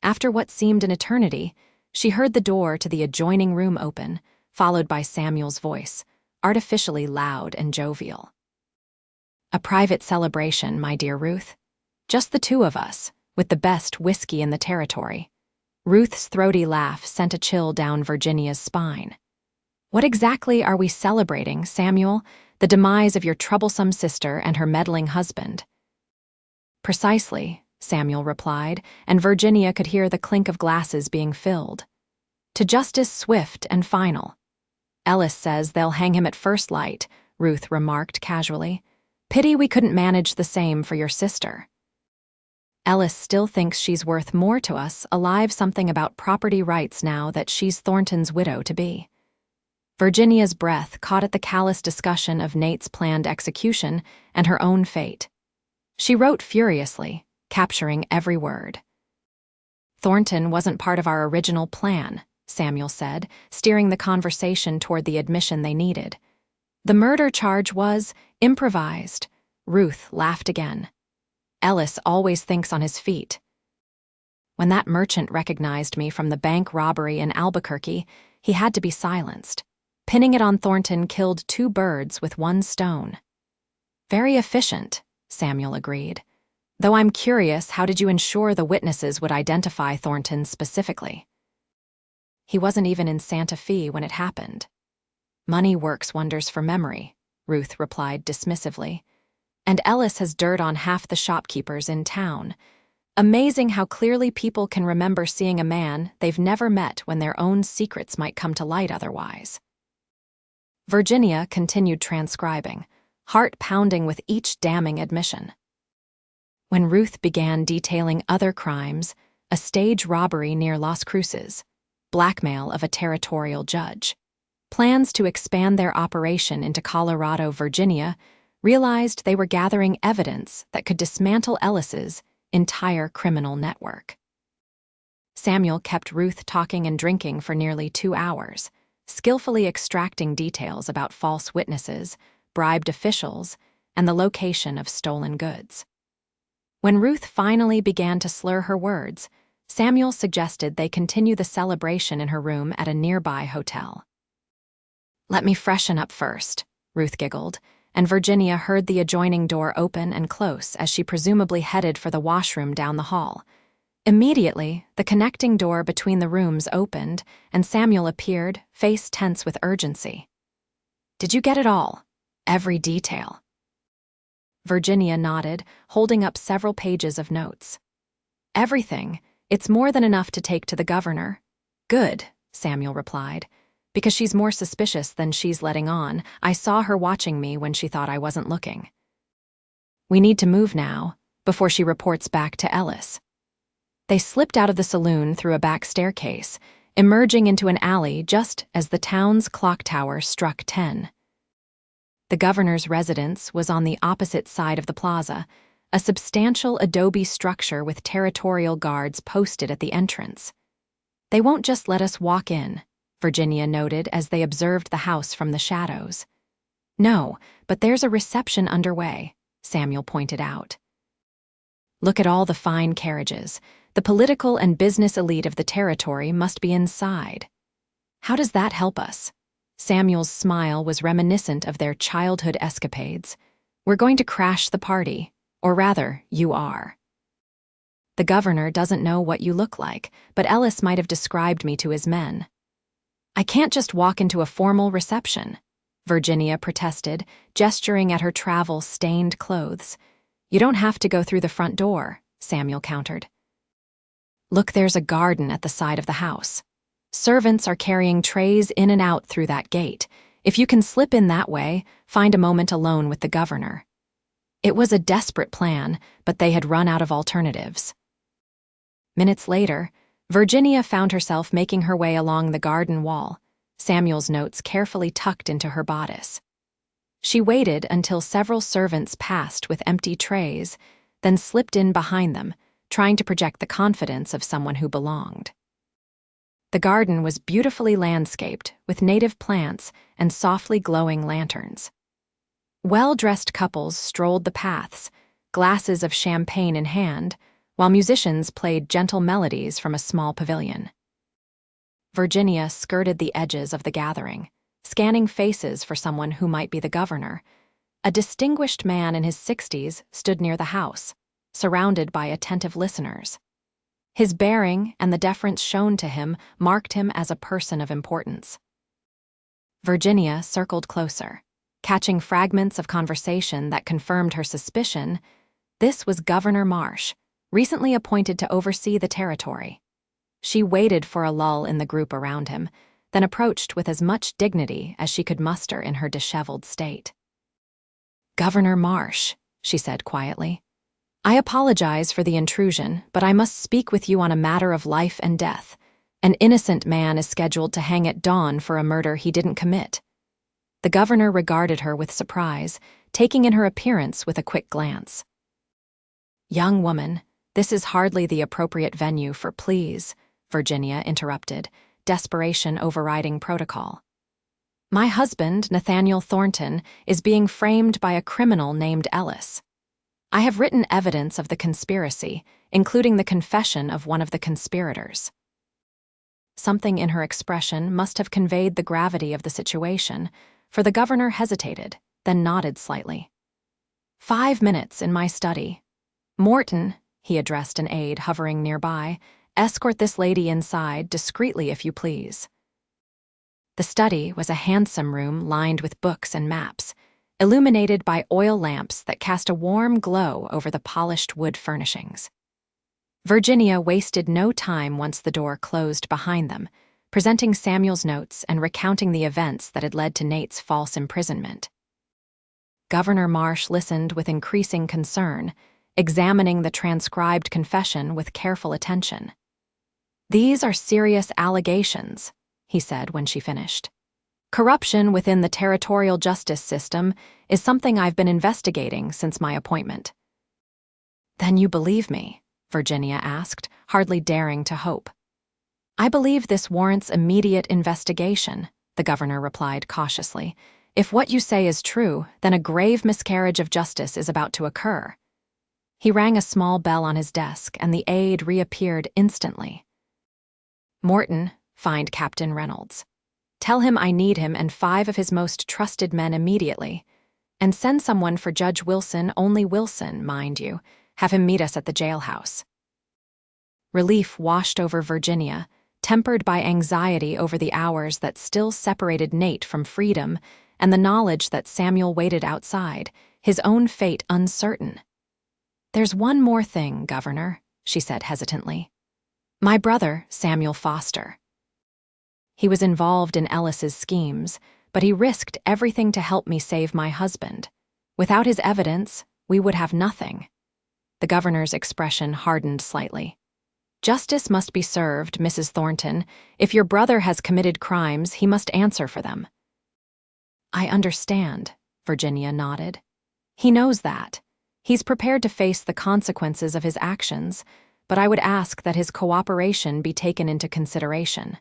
After what seemed an eternity, she heard the door to the adjoining room open, followed by Samuel's voice, artificially loud and jovial. "A private celebration, my dear Ruth. Just the 2 of us, with the best whiskey in the territory." Ruth's throaty laugh sent a chill down Virginia's spine. "What exactly are we celebrating, Samuel? The demise of your troublesome sister and her meddling husband?" "Precisely," Samuel replied, and Virginia could hear the clink of glasses being filled. "To justice swift and final." "Ellis says they'll hang him at first light," Ruth remarked casually. "Pity we couldn't manage the same for your sister." "Ellis still thinks she's worth more to us, alive something about property rights now that she's Thornton's widow-to-be." Virginia's breath caught at the callous discussion of Nate's planned execution and her own fate. She wrote furiously, capturing every word. "Thornton wasn't part of our original plan," Samuel said, steering the conversation toward the admission they needed. "The murder charge was improvised." Ruth laughed again. "Ellis always thinks on his feet. When that merchant recognized me from the bank robbery in Albuquerque, he had to be silenced. Pinning it on Thornton killed 2 birds with 1 stone." "Very efficient," Samuel agreed. "Though I'm curious, how did you ensure the witnesses would identify Thornton specifically?" "He wasn't even in Santa Fe when it happened." "Money works wonders for memory," Ruth replied dismissively. "And Ellis has dirt on half the shopkeepers in town. Amazing how clearly people can remember seeing a man they've never met when their own secrets might come to light otherwise. Virginia continued transcribing, heart pounding with each damning admission. When Ruth began detailing other crimes, a stage robbery near Las Cruces, blackmail of a territorial judge, plans to expand their operation into Colorado, Virginia, realized they were gathering evidence that could dismantle Ellis's entire criminal network. Samuel kept Ruth talking and drinking for nearly 2 hours, skillfully extracting details about false witnesses, bribed officials, and the location of stolen goods. When Ruth finally began to slur her words, Samuel suggested they continue the celebration in her room at a nearby hotel. "Let me freshen up first," Ruth giggled, and Virginia heard the adjoining door open and close as she presumably headed for the washroom down the hall. Immediately, the connecting door between the rooms opened, and Samuel appeared, face tense with urgency. "Did you get it all? Every detail?" Virginia nodded, holding up several pages of notes. "Everything. It's more than enough to take to the governor." "Good," Samuel replied. "Because she's more suspicious than she's letting on. I saw her watching me when she thought I wasn't looking. We need to move now, before she reports back to Ellis." They slipped out of the saloon through a back staircase, emerging into an alley just as the town's clock tower struck 10. The governor's residence was on the opposite side of the plaza, a substantial adobe structure with territorial guards posted at the entrance. "They won't just let us walk in," Virginia noted as they observed the house from the shadows. "No, but there's a reception underway," Samuel pointed out. "Look at all the fine carriages. The political and business elite of the territory must be inside." "How does that help us?" Samuel's smile was reminiscent of their childhood escapades. "We're going to crash the party. Or rather, you are. The governor doesn't know what you look like, but Ellis might have described me to his men." "I can't just walk into a formal reception," Virginia protested, gesturing at her travel-stained clothes. "You don't have to go through the front door," Samuel countered. "Look, there's a garden at the side of the house. Servants are carrying trays in and out through that gate. If you can slip in that way, find a moment alone with the governor." It was a desperate plan, but they had run out of alternatives. Minutes later, Virginia found herself making her way along the garden wall, Samuel's notes carefully tucked into her bodice. She waited until several servants passed with empty trays, then slipped in behind them, trying to project the confidence of someone who belonged. The garden was beautifully landscaped with native plants and softly glowing lanterns. Well-dressed couples strolled the paths, glasses of champagne in hand, while musicians played gentle melodies from a small pavilion. Virginia skirted the edges of the gathering, scanning faces for someone who might be the governor. A distinguished man in his 60s stood near the house, surrounded by attentive listeners. His bearing and the deference shown to him marked him as a person of importance. Virginia circled closer, catching fragments of conversation that confirmed her suspicion. This was Governor Marsh, recently appointed to oversee the territory. She waited for a lull in the group around him, then approached with as much dignity as she could muster in her disheveled state. "Governor Marsh," she said quietly, "I apologize for the intrusion, but I must speak with you on a matter of life and death. An innocent man is scheduled to hang at dawn for a murder he didn't commit." The governor regarded her with surprise, taking in her appearance with a quick glance. "Young woman, this is hardly the appropriate venue for pleas," Virginia interrupted, desperation overriding protocol. "My husband, Nathaniel Thornton, is being framed by a criminal named Ellis. I have written evidence of the conspiracy, including the confession of one of the conspirators." Something in her expression must have conveyed the gravity of the situation, for the governor hesitated, then nodded slightly. "5 minutes in my study. Morton," he addressed an aide hovering nearby, "escort this lady inside discreetly if you please." The study was a handsome room lined with books and maps, illuminated by oil lamps that cast a warm glow over the polished wood furnishings. Virginia wasted no time once the door closed behind them, presenting Samuel's notes and recounting the events that had led to Nate's false imprisonment. Governor Marsh listened with increasing concern, examining the transcribed confession with careful attention. "These are serious allegations," he said when she finished. "Corruption within the territorial justice system is something I've been investigating since my appointment." "Then you believe me?" Virginia asked, hardly daring to hope. "I believe this warrants immediate investigation," the governor replied cautiously. "If what you say is true, then a grave miscarriage of justice is about to occur." He rang a small bell on his desk, and the aide reappeared instantly. "Morton, find Captain Reynolds. Tell him I need him and 5 of his most trusted men immediately. And send someone for Judge Wilson, only Wilson, mind you. Have him meet us at the jailhouse." Relief washed over Virginia, tempered by anxiety over the hours that still separated Nate from freedom and the knowledge that Samuel waited outside, his own fate uncertain. "There's one more thing, Governor," she said hesitantly. "My brother, Samuel Foster. He was involved in Ellis's schemes, but he risked everything to help me save my husband. Without his evidence, we would have nothing." The governor's expression hardened slightly. "Justice must be served, Mrs. Thornton. If your brother has committed crimes, he must answer for them." "I understand," Virginia nodded. "He knows that. He's prepared to face the consequences of his actions, but I would ask that his cooperation be taken into consideration."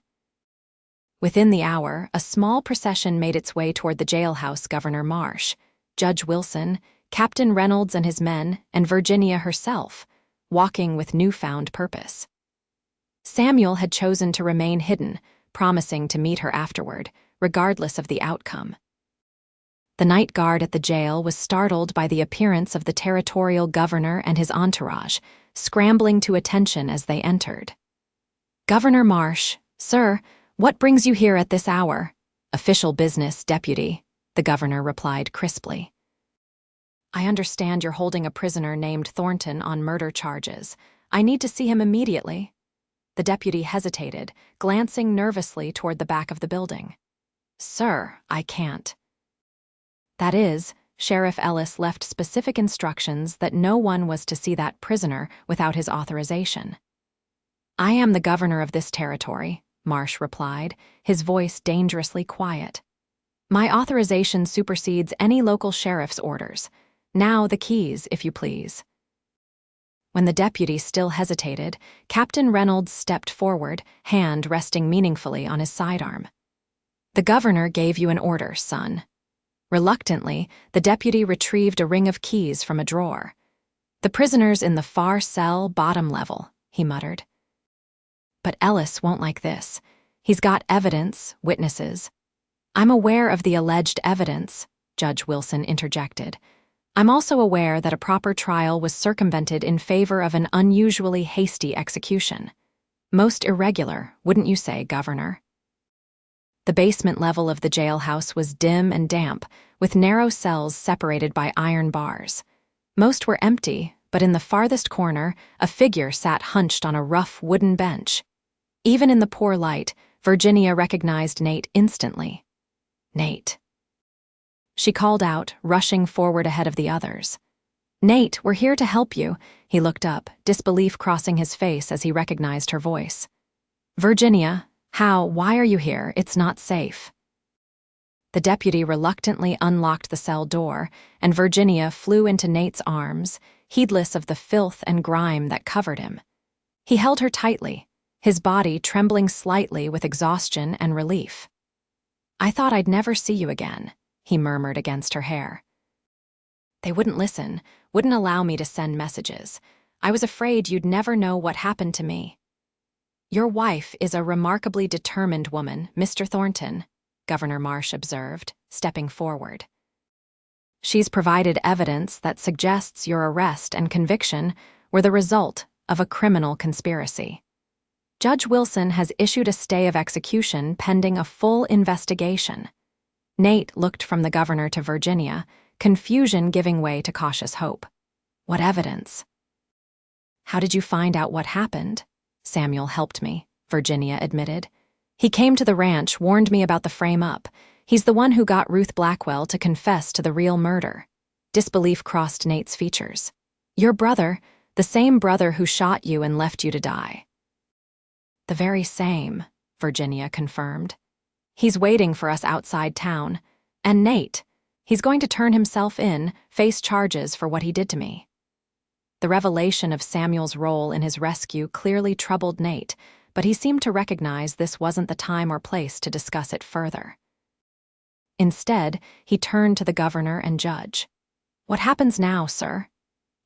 Within the hour, a small procession made its way toward the jailhouse. Governor Marsh, Judge Wilson, Captain Reynolds and his men, and Virginia herself, walking with newfound purpose. Samuel had chosen to remain hidden, promising to meet her afterward, regardless of the outcome. The night guard at the jail was startled by the appearance of the territorial governor and his entourage, scrambling to attention as they entered. "Governor Marsh, sir, what brings you here at this hour?" "Official business, deputy," the governor replied crisply. "I understand you're holding a prisoner named Thornton on murder charges. I need to see him immediately." The deputy hesitated, glancing nervously toward the back of the building. "Sir, I can't." That is, Sheriff Ellis left specific instructions that no one was to see that prisoner without his authorization. "I am the governor of this territory," Marsh replied, his voice dangerously quiet. "My authorization supersedes any local sheriff's orders. Now the keys, if you please." When the deputy still hesitated, Captain Reynolds stepped forward, hand resting meaningfully on his sidearm. "The governor gave you an order, son." Reluctantly, the deputy retrieved a ring of keys from a drawer. "The prisoner's in the far cell, bottom level," he muttered. "But Ellis won't like this. He's got evidence, witnesses." "I'm aware of the alleged evidence," Judge Wilson interjected. "I'm also aware that a proper trial was circumvented in favor of an unusually hasty execution. Most irregular, wouldn't you say, Governor?" The basement level of the jailhouse was dim and damp, with narrow cells separated by iron bars. Most were empty, but in the farthest corner, a figure sat hunched on a rough wooden bench. Even in the poor light, Virginia recognized Nate instantly. "Nate." She called out, rushing forward ahead of the others. "Nate, we're here to help you." He looked up, disbelief crossing his face as he recognized her voice. "Virginia, why are you here? It's not safe." The deputy reluctantly unlocked the cell door, and Virginia flew into Nate's arms, heedless of the filth and grime that covered him. He held her tightly, his body trembling slightly with exhaustion and relief. "I thought I'd never see you again," he murmured against her hair. "They wouldn't listen, wouldn't allow me to send messages. I was afraid you'd never know what happened to me." "Your wife is a remarkably determined woman, Mr. Thornton," Governor Marsh observed, stepping forward. "She's provided evidence that suggests your arrest and conviction were the result of a criminal conspiracy. Judge Wilson has issued a stay of execution pending a full investigation." Nate looked from the governor to Virginia, confusion giving way to cautious hope. "What evidence?" How did you find out what happened? Samuel helped me, Virginia admitted. He came to the ranch, warned me about the frame-up. He's the one who got Ruth Blackwell to confess to the real murder. Disbelief crossed Nate's features. Your brother, the same brother who shot you and left you to die. The very same, Virginia confirmed. He's waiting for us outside town. And Nate, he's going to turn himself in, face charges for what he did to me. The revelation of Samuel's role in his rescue clearly troubled Nate, but he seemed to recognize this wasn't the time or place to discuss it further. Instead, he turned to the governor and judge. What happens now, sir?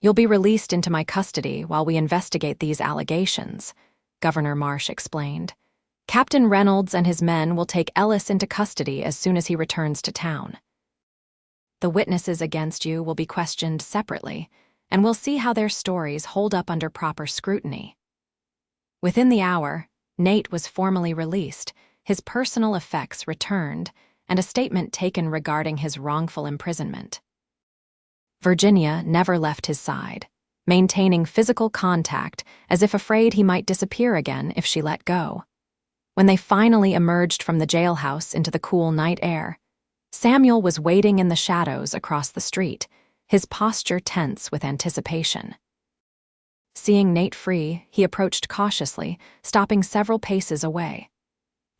You'll be released into my custody while we investigate these allegations, Governor Marsh explained. Captain Reynolds and his men will take Ellis into custody as soon as he returns to town. The witnesses against you will be questioned separately, and we'll see how their stories hold up under proper scrutiny. Within the hour, Nate was formally released, his personal effects returned, and a statement taken regarding his wrongful imprisonment. Virginia never left his side, maintaining physical contact as if afraid he might disappear again if she let go. When they finally emerged from the jailhouse into the cool night air, Samuel was waiting in the shadows across the street, his posture tense with anticipation. Seeing Nate free, he approached cautiously, stopping several paces away.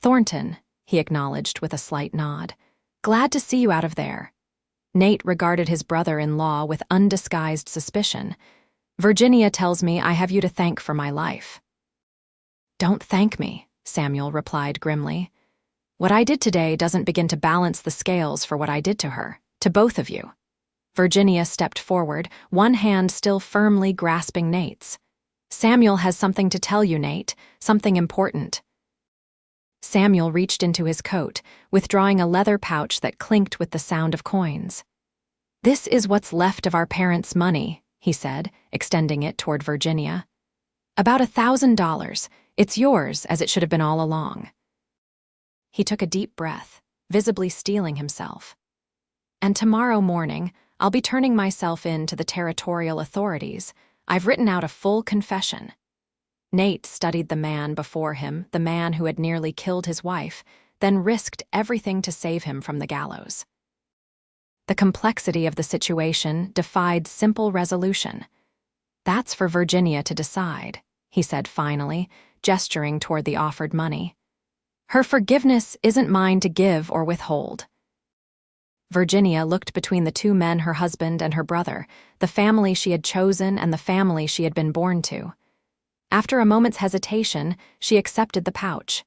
Thornton, he acknowledged with a slight nod. Glad to see you out of there. Nate regarded his brother-in-law with undisguised suspicion. Virginia tells me I have you to thank for my life. Don't thank me, Samuel replied grimly. What I did today doesn't begin to balance the scales for what I did to her, to both of you. Virginia stepped forward, one hand still firmly grasping Nate's. Samuel has something to tell you, Nate, something important. Samuel reached into his coat, withdrawing a leather pouch that clinked with the sound of coins. This is what's left of our parents' money, he said, extending it toward Virginia. About $1,000. It's yours, as it should have been all along. He took a deep breath, visibly steeling himself. And tomorrow morning, I'll be turning myself in to the territorial authorities. I've written out a full confession. Nate studied the man before him, the man who had nearly killed his wife, then risked everything to save him from the gallows. The complexity of the situation defied simple resolution. That's for Virginia to decide, he said finally, gesturing toward the offered money. Her forgiveness isn't mine to give or withhold. Virginia looked between the two men, her husband and her brother, the family she had chosen and the family she had been born to. After a moment's hesitation, she accepted the pouch.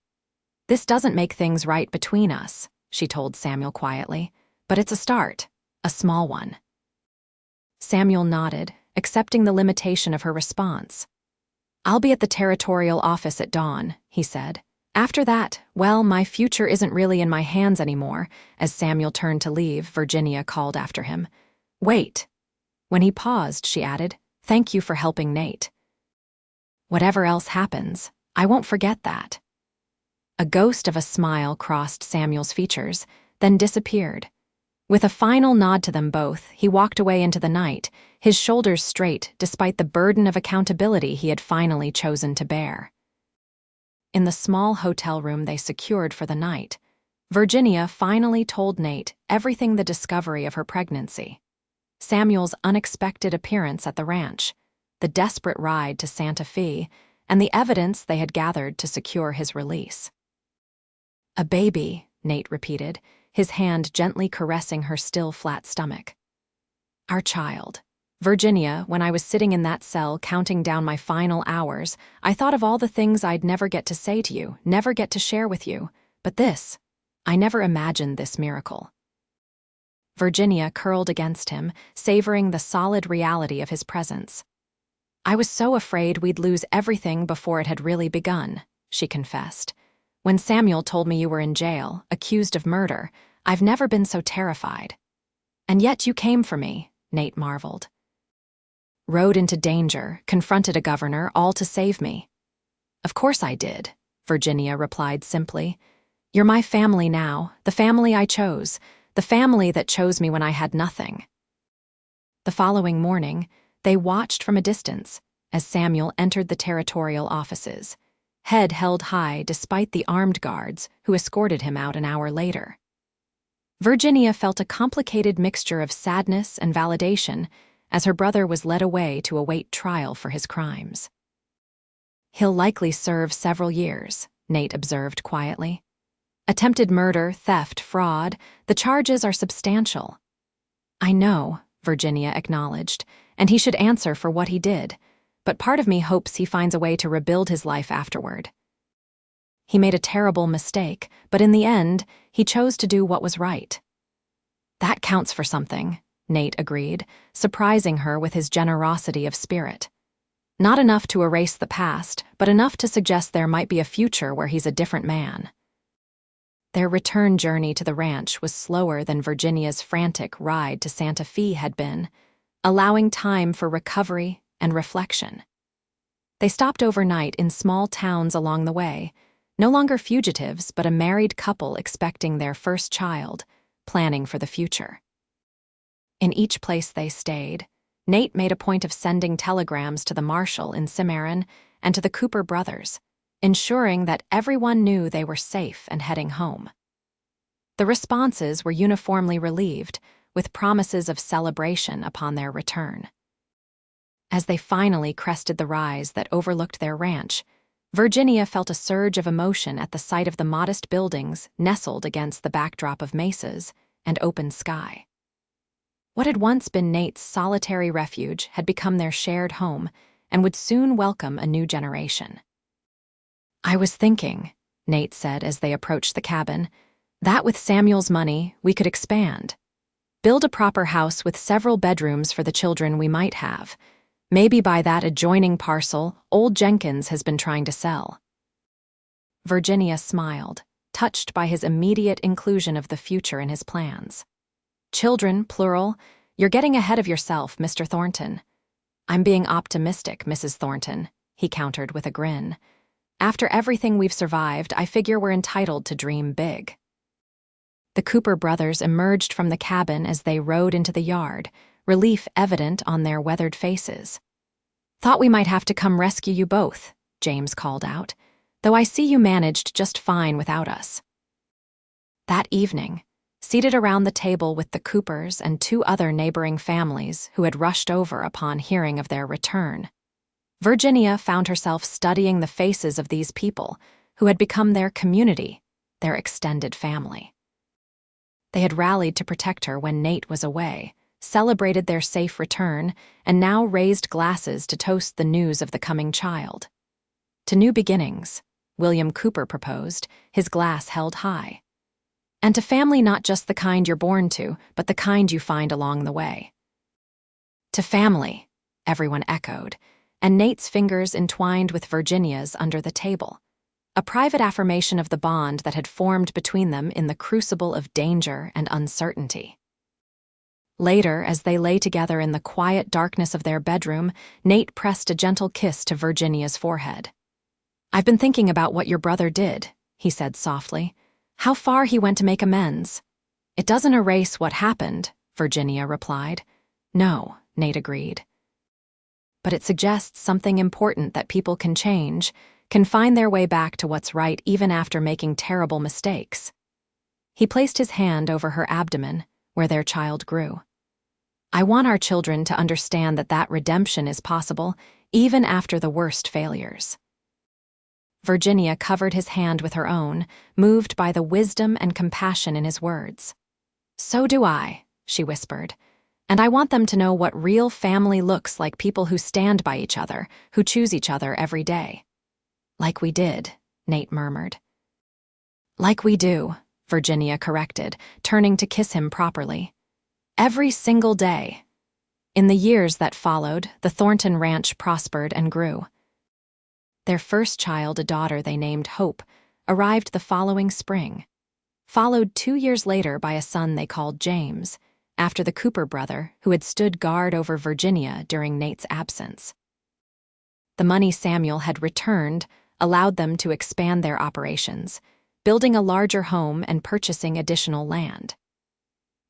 This doesn't make things right between us, she told Samuel quietly, but it's a start, a small one. Samuel nodded, accepting the limitation of her response. I'll be at the territorial office at dawn, he said. After that, well, my future isn't really in my hands anymore. As Samuel turned to leave, Virginia called after him. Wait. When he paused, she added, Thank you for helping Nate. Whatever else happens, I won't forget that. A ghost of a smile crossed Samuel's features, then disappeared. With a final nod to them both, he walked away into the night, his shoulders straight despite the burden of accountability he had finally chosen to bear. In the small hotel room they secured for the night, Virginia finally told Nate everything: the discovery of her pregnancy, Samuel's unexpected appearance at the ranch, the desperate ride to Santa Fe, and the evidence they had gathered to secure his release. A baby, Nate repeated, his hand gently caressing her still flat stomach. Our child. Virginia, when I was sitting in that cell counting down my final hours, I thought of all the things I'd never get to say to you, never get to share with you. But this, I never imagined this miracle. Virginia curled against him, savoring the solid reality of his presence. I was so afraid we'd lose everything before it had really begun, she confessed. When Samuel told me you were in jail, accused of murder, I've never been so terrified. And yet you came for me, Nate marveled. Rode into danger, confronted a governor, all to save me. Of course I did, Virginia replied simply. You're my family now, the family I chose, the family that chose me when I had nothing. The following morning, they watched from a distance as Samuel entered the territorial offices, head held high despite the armed guards who escorted him out an hour later. Virginia felt a complicated mixture of sadness and validation as her brother was led away to await trial for his crimes. "He'll likely serve several years," Nate observed quietly. "Attempted murder, theft, fraud, the charges are substantial." "I know," Virginia acknowledged, "and he should answer for what he did, but part of me hopes he finds a way to rebuild his life afterward. He made a terrible mistake, but in the end, he chose to do what was right." "That counts for something," Nate agreed, surprising her with his generosity of spirit. "Not enough to erase the past, but enough to suggest there might be a future where he's a different man." Their return journey to the ranch was slower than Virginia's frantic ride to Santa Fe had been, allowing time for recovery and reflection. They stopped overnight in small towns along the way, no longer fugitives but a married couple expecting their first child, planning for the future. In each place they stayed, Nate made a point of sending telegrams to the marshal in Cimarron and to the Cooper brothers, ensuring that everyone knew they were safe and heading home. The responses were uniformly relieved, with promises of celebration upon their return. As they finally crested the rise that overlooked their ranch, Virginia felt a surge of emotion at the sight of the modest buildings nestled against the backdrop of mesas and open sky. What had once been Nate's solitary refuge had become their shared home and would soon welcome a new generation. "I was thinking," Nate said as they approached the cabin, "that with Samuel's money, we could expand. Build a proper house with several bedrooms for the children we might have. Maybe buy that adjoining parcel old Jenkins has been trying to sell." Virginia smiled, touched by his immediate inclusion of the future in his plans. "Children, plural, you're getting ahead of yourself, Mr. Thornton." "I'm being optimistic, Mrs. Thornton," he countered with a grin. "After everything we've survived, I figure we're entitled to dream big." The Cooper brothers emerged from the cabin as they rode into the yard, relief evident on their weathered faces. "Thought we might have to come rescue you both," James called out, "though I see you managed just fine without us." That evening, seated around the table with the Coopers and two other neighboring families who had rushed over upon hearing of their return, Virginia found herself studying the faces of these people who had become their community, their extended family. They had rallied to protect her when Nate was away, celebrated their safe return, and now raised glasses to toast the news of the coming child. "To new beginnings," William Cooper proposed, his glass held high. "And to family not just the kind you're born to, but the kind you find along the way." "To family," everyone echoed, and Nate's fingers entwined with Virginia's under the table, a private affirmation of the bond that had formed between them in the crucible of danger and uncertainty. Later, as they lay together in the quiet darkness of their bedroom, Nate pressed a gentle kiss to Virginia's forehead. "I've been thinking about what your brother did," he said softly. "How far he went to make amends." "It doesn't erase what happened," Virginia replied. "No," Nate agreed. "But it suggests something important, that people can change, can find their way back to what's right even after making terrible mistakes." He placed his hand over her abdomen, where their child grew. "I want our children to understand that redemption is possible, even after the worst failures." Virginia covered his hand with her own, moved by the wisdom and compassion in his words. "So do I," she whispered. "And I want them to know what real family looks like, people who stand by each other, who choose each other every day." "Like we did," Nate murmured. "Like we do," Virginia corrected, turning to kiss him properly. "Every single day." In the years that followed, the Thornton ranch prospered and grew. Their first child, a daughter they named Hope, arrived the following spring, followed 2 years later by a son they called James, after the Cooper brother who had stood guard over Virginia during Nate's absence. The money Samuel had returned allowed them to expand their operations, building a larger home and purchasing additional land.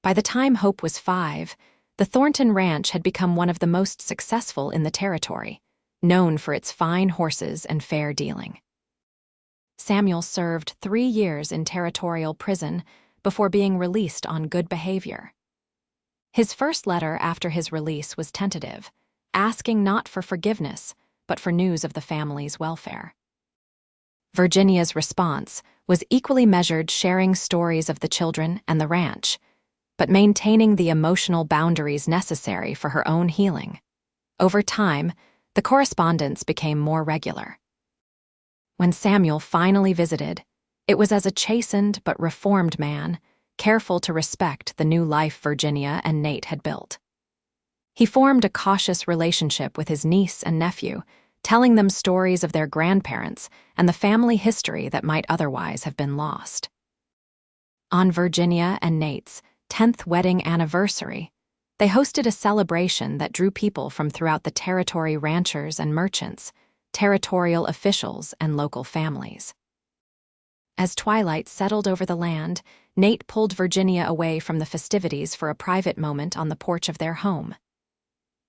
By the time Hope was 5, the Thornton Ranch had become one of the most successful in the territory, known for its fine horses and fair dealing. Samuel served 3 years in territorial prison before being released on good behavior. His first letter after his release was tentative, asking not for forgiveness, but for news of the family's welfare. Virginia's response was equally measured, sharing stories of the children and the ranch, but maintaining the emotional boundaries necessary for her own healing. Over time, the correspondence became more regular. When Samuel finally visited, it was as a chastened but reformed man, careful to respect the new life Virginia and Nate had built. He formed a cautious relationship with his niece and nephew, telling them stories of their grandparents and the family history that might otherwise have been lost. On Virginia and Nate's 10th wedding anniversary, they hosted a celebration that drew people from throughout the territory, ranchers and merchants, territorial officials and local families. As twilight settled over the land, Nate pulled Virginia away from the festivities for a private moment on the porch of their home.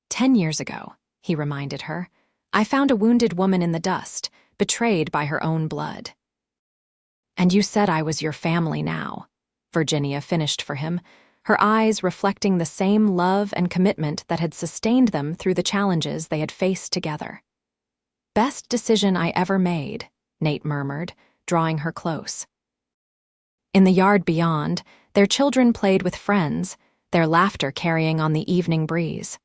10 years ago, he reminded her, I found a wounded woman in the dust, betrayed by her own blood. And you said I was your family now, Virginia finished for him, her eyes reflecting the same love and commitment that had sustained them through the challenges they had faced together. Best decision I ever made, Nate murmured, drawing her close. In the yard beyond, their children played with friends, their laughter carrying on the evening breeze.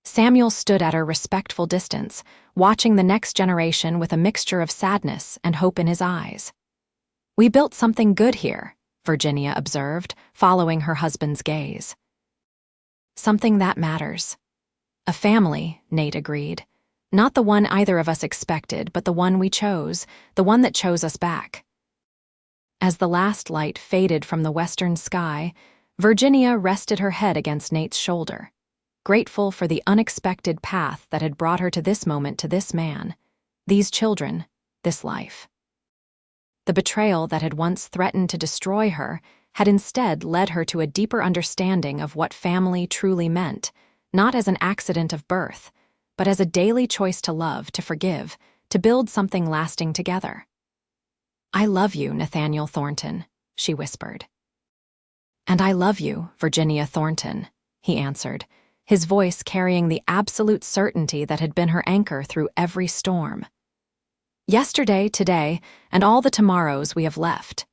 Samuel stood at a respectful distance, watching the next generation with a mixture of sadness and hope in his eyes. We built something good here, Virginia observed, following her husband's gaze. Something that matters. A family, Nate agreed. Not the one either of us expected, but the one we chose, the one that chose us back. As the last light faded from the western sky, Virginia rested her head against Nate's shoulder, grateful for the unexpected path that had brought her to this moment, to this man, these children, this life. The betrayal that had once threatened to destroy her had instead led her to a deeper understanding of what family truly meant, not as an accident of birth, but as a daily choice to love, to forgive, to build something lasting together. I love you, Nathaniel Thornton, she whispered. And I love you, Virginia Thornton, he answered, his voice carrying the absolute certainty that had been her anchor through every storm. Yesterday, today, and all the tomorrows we have left,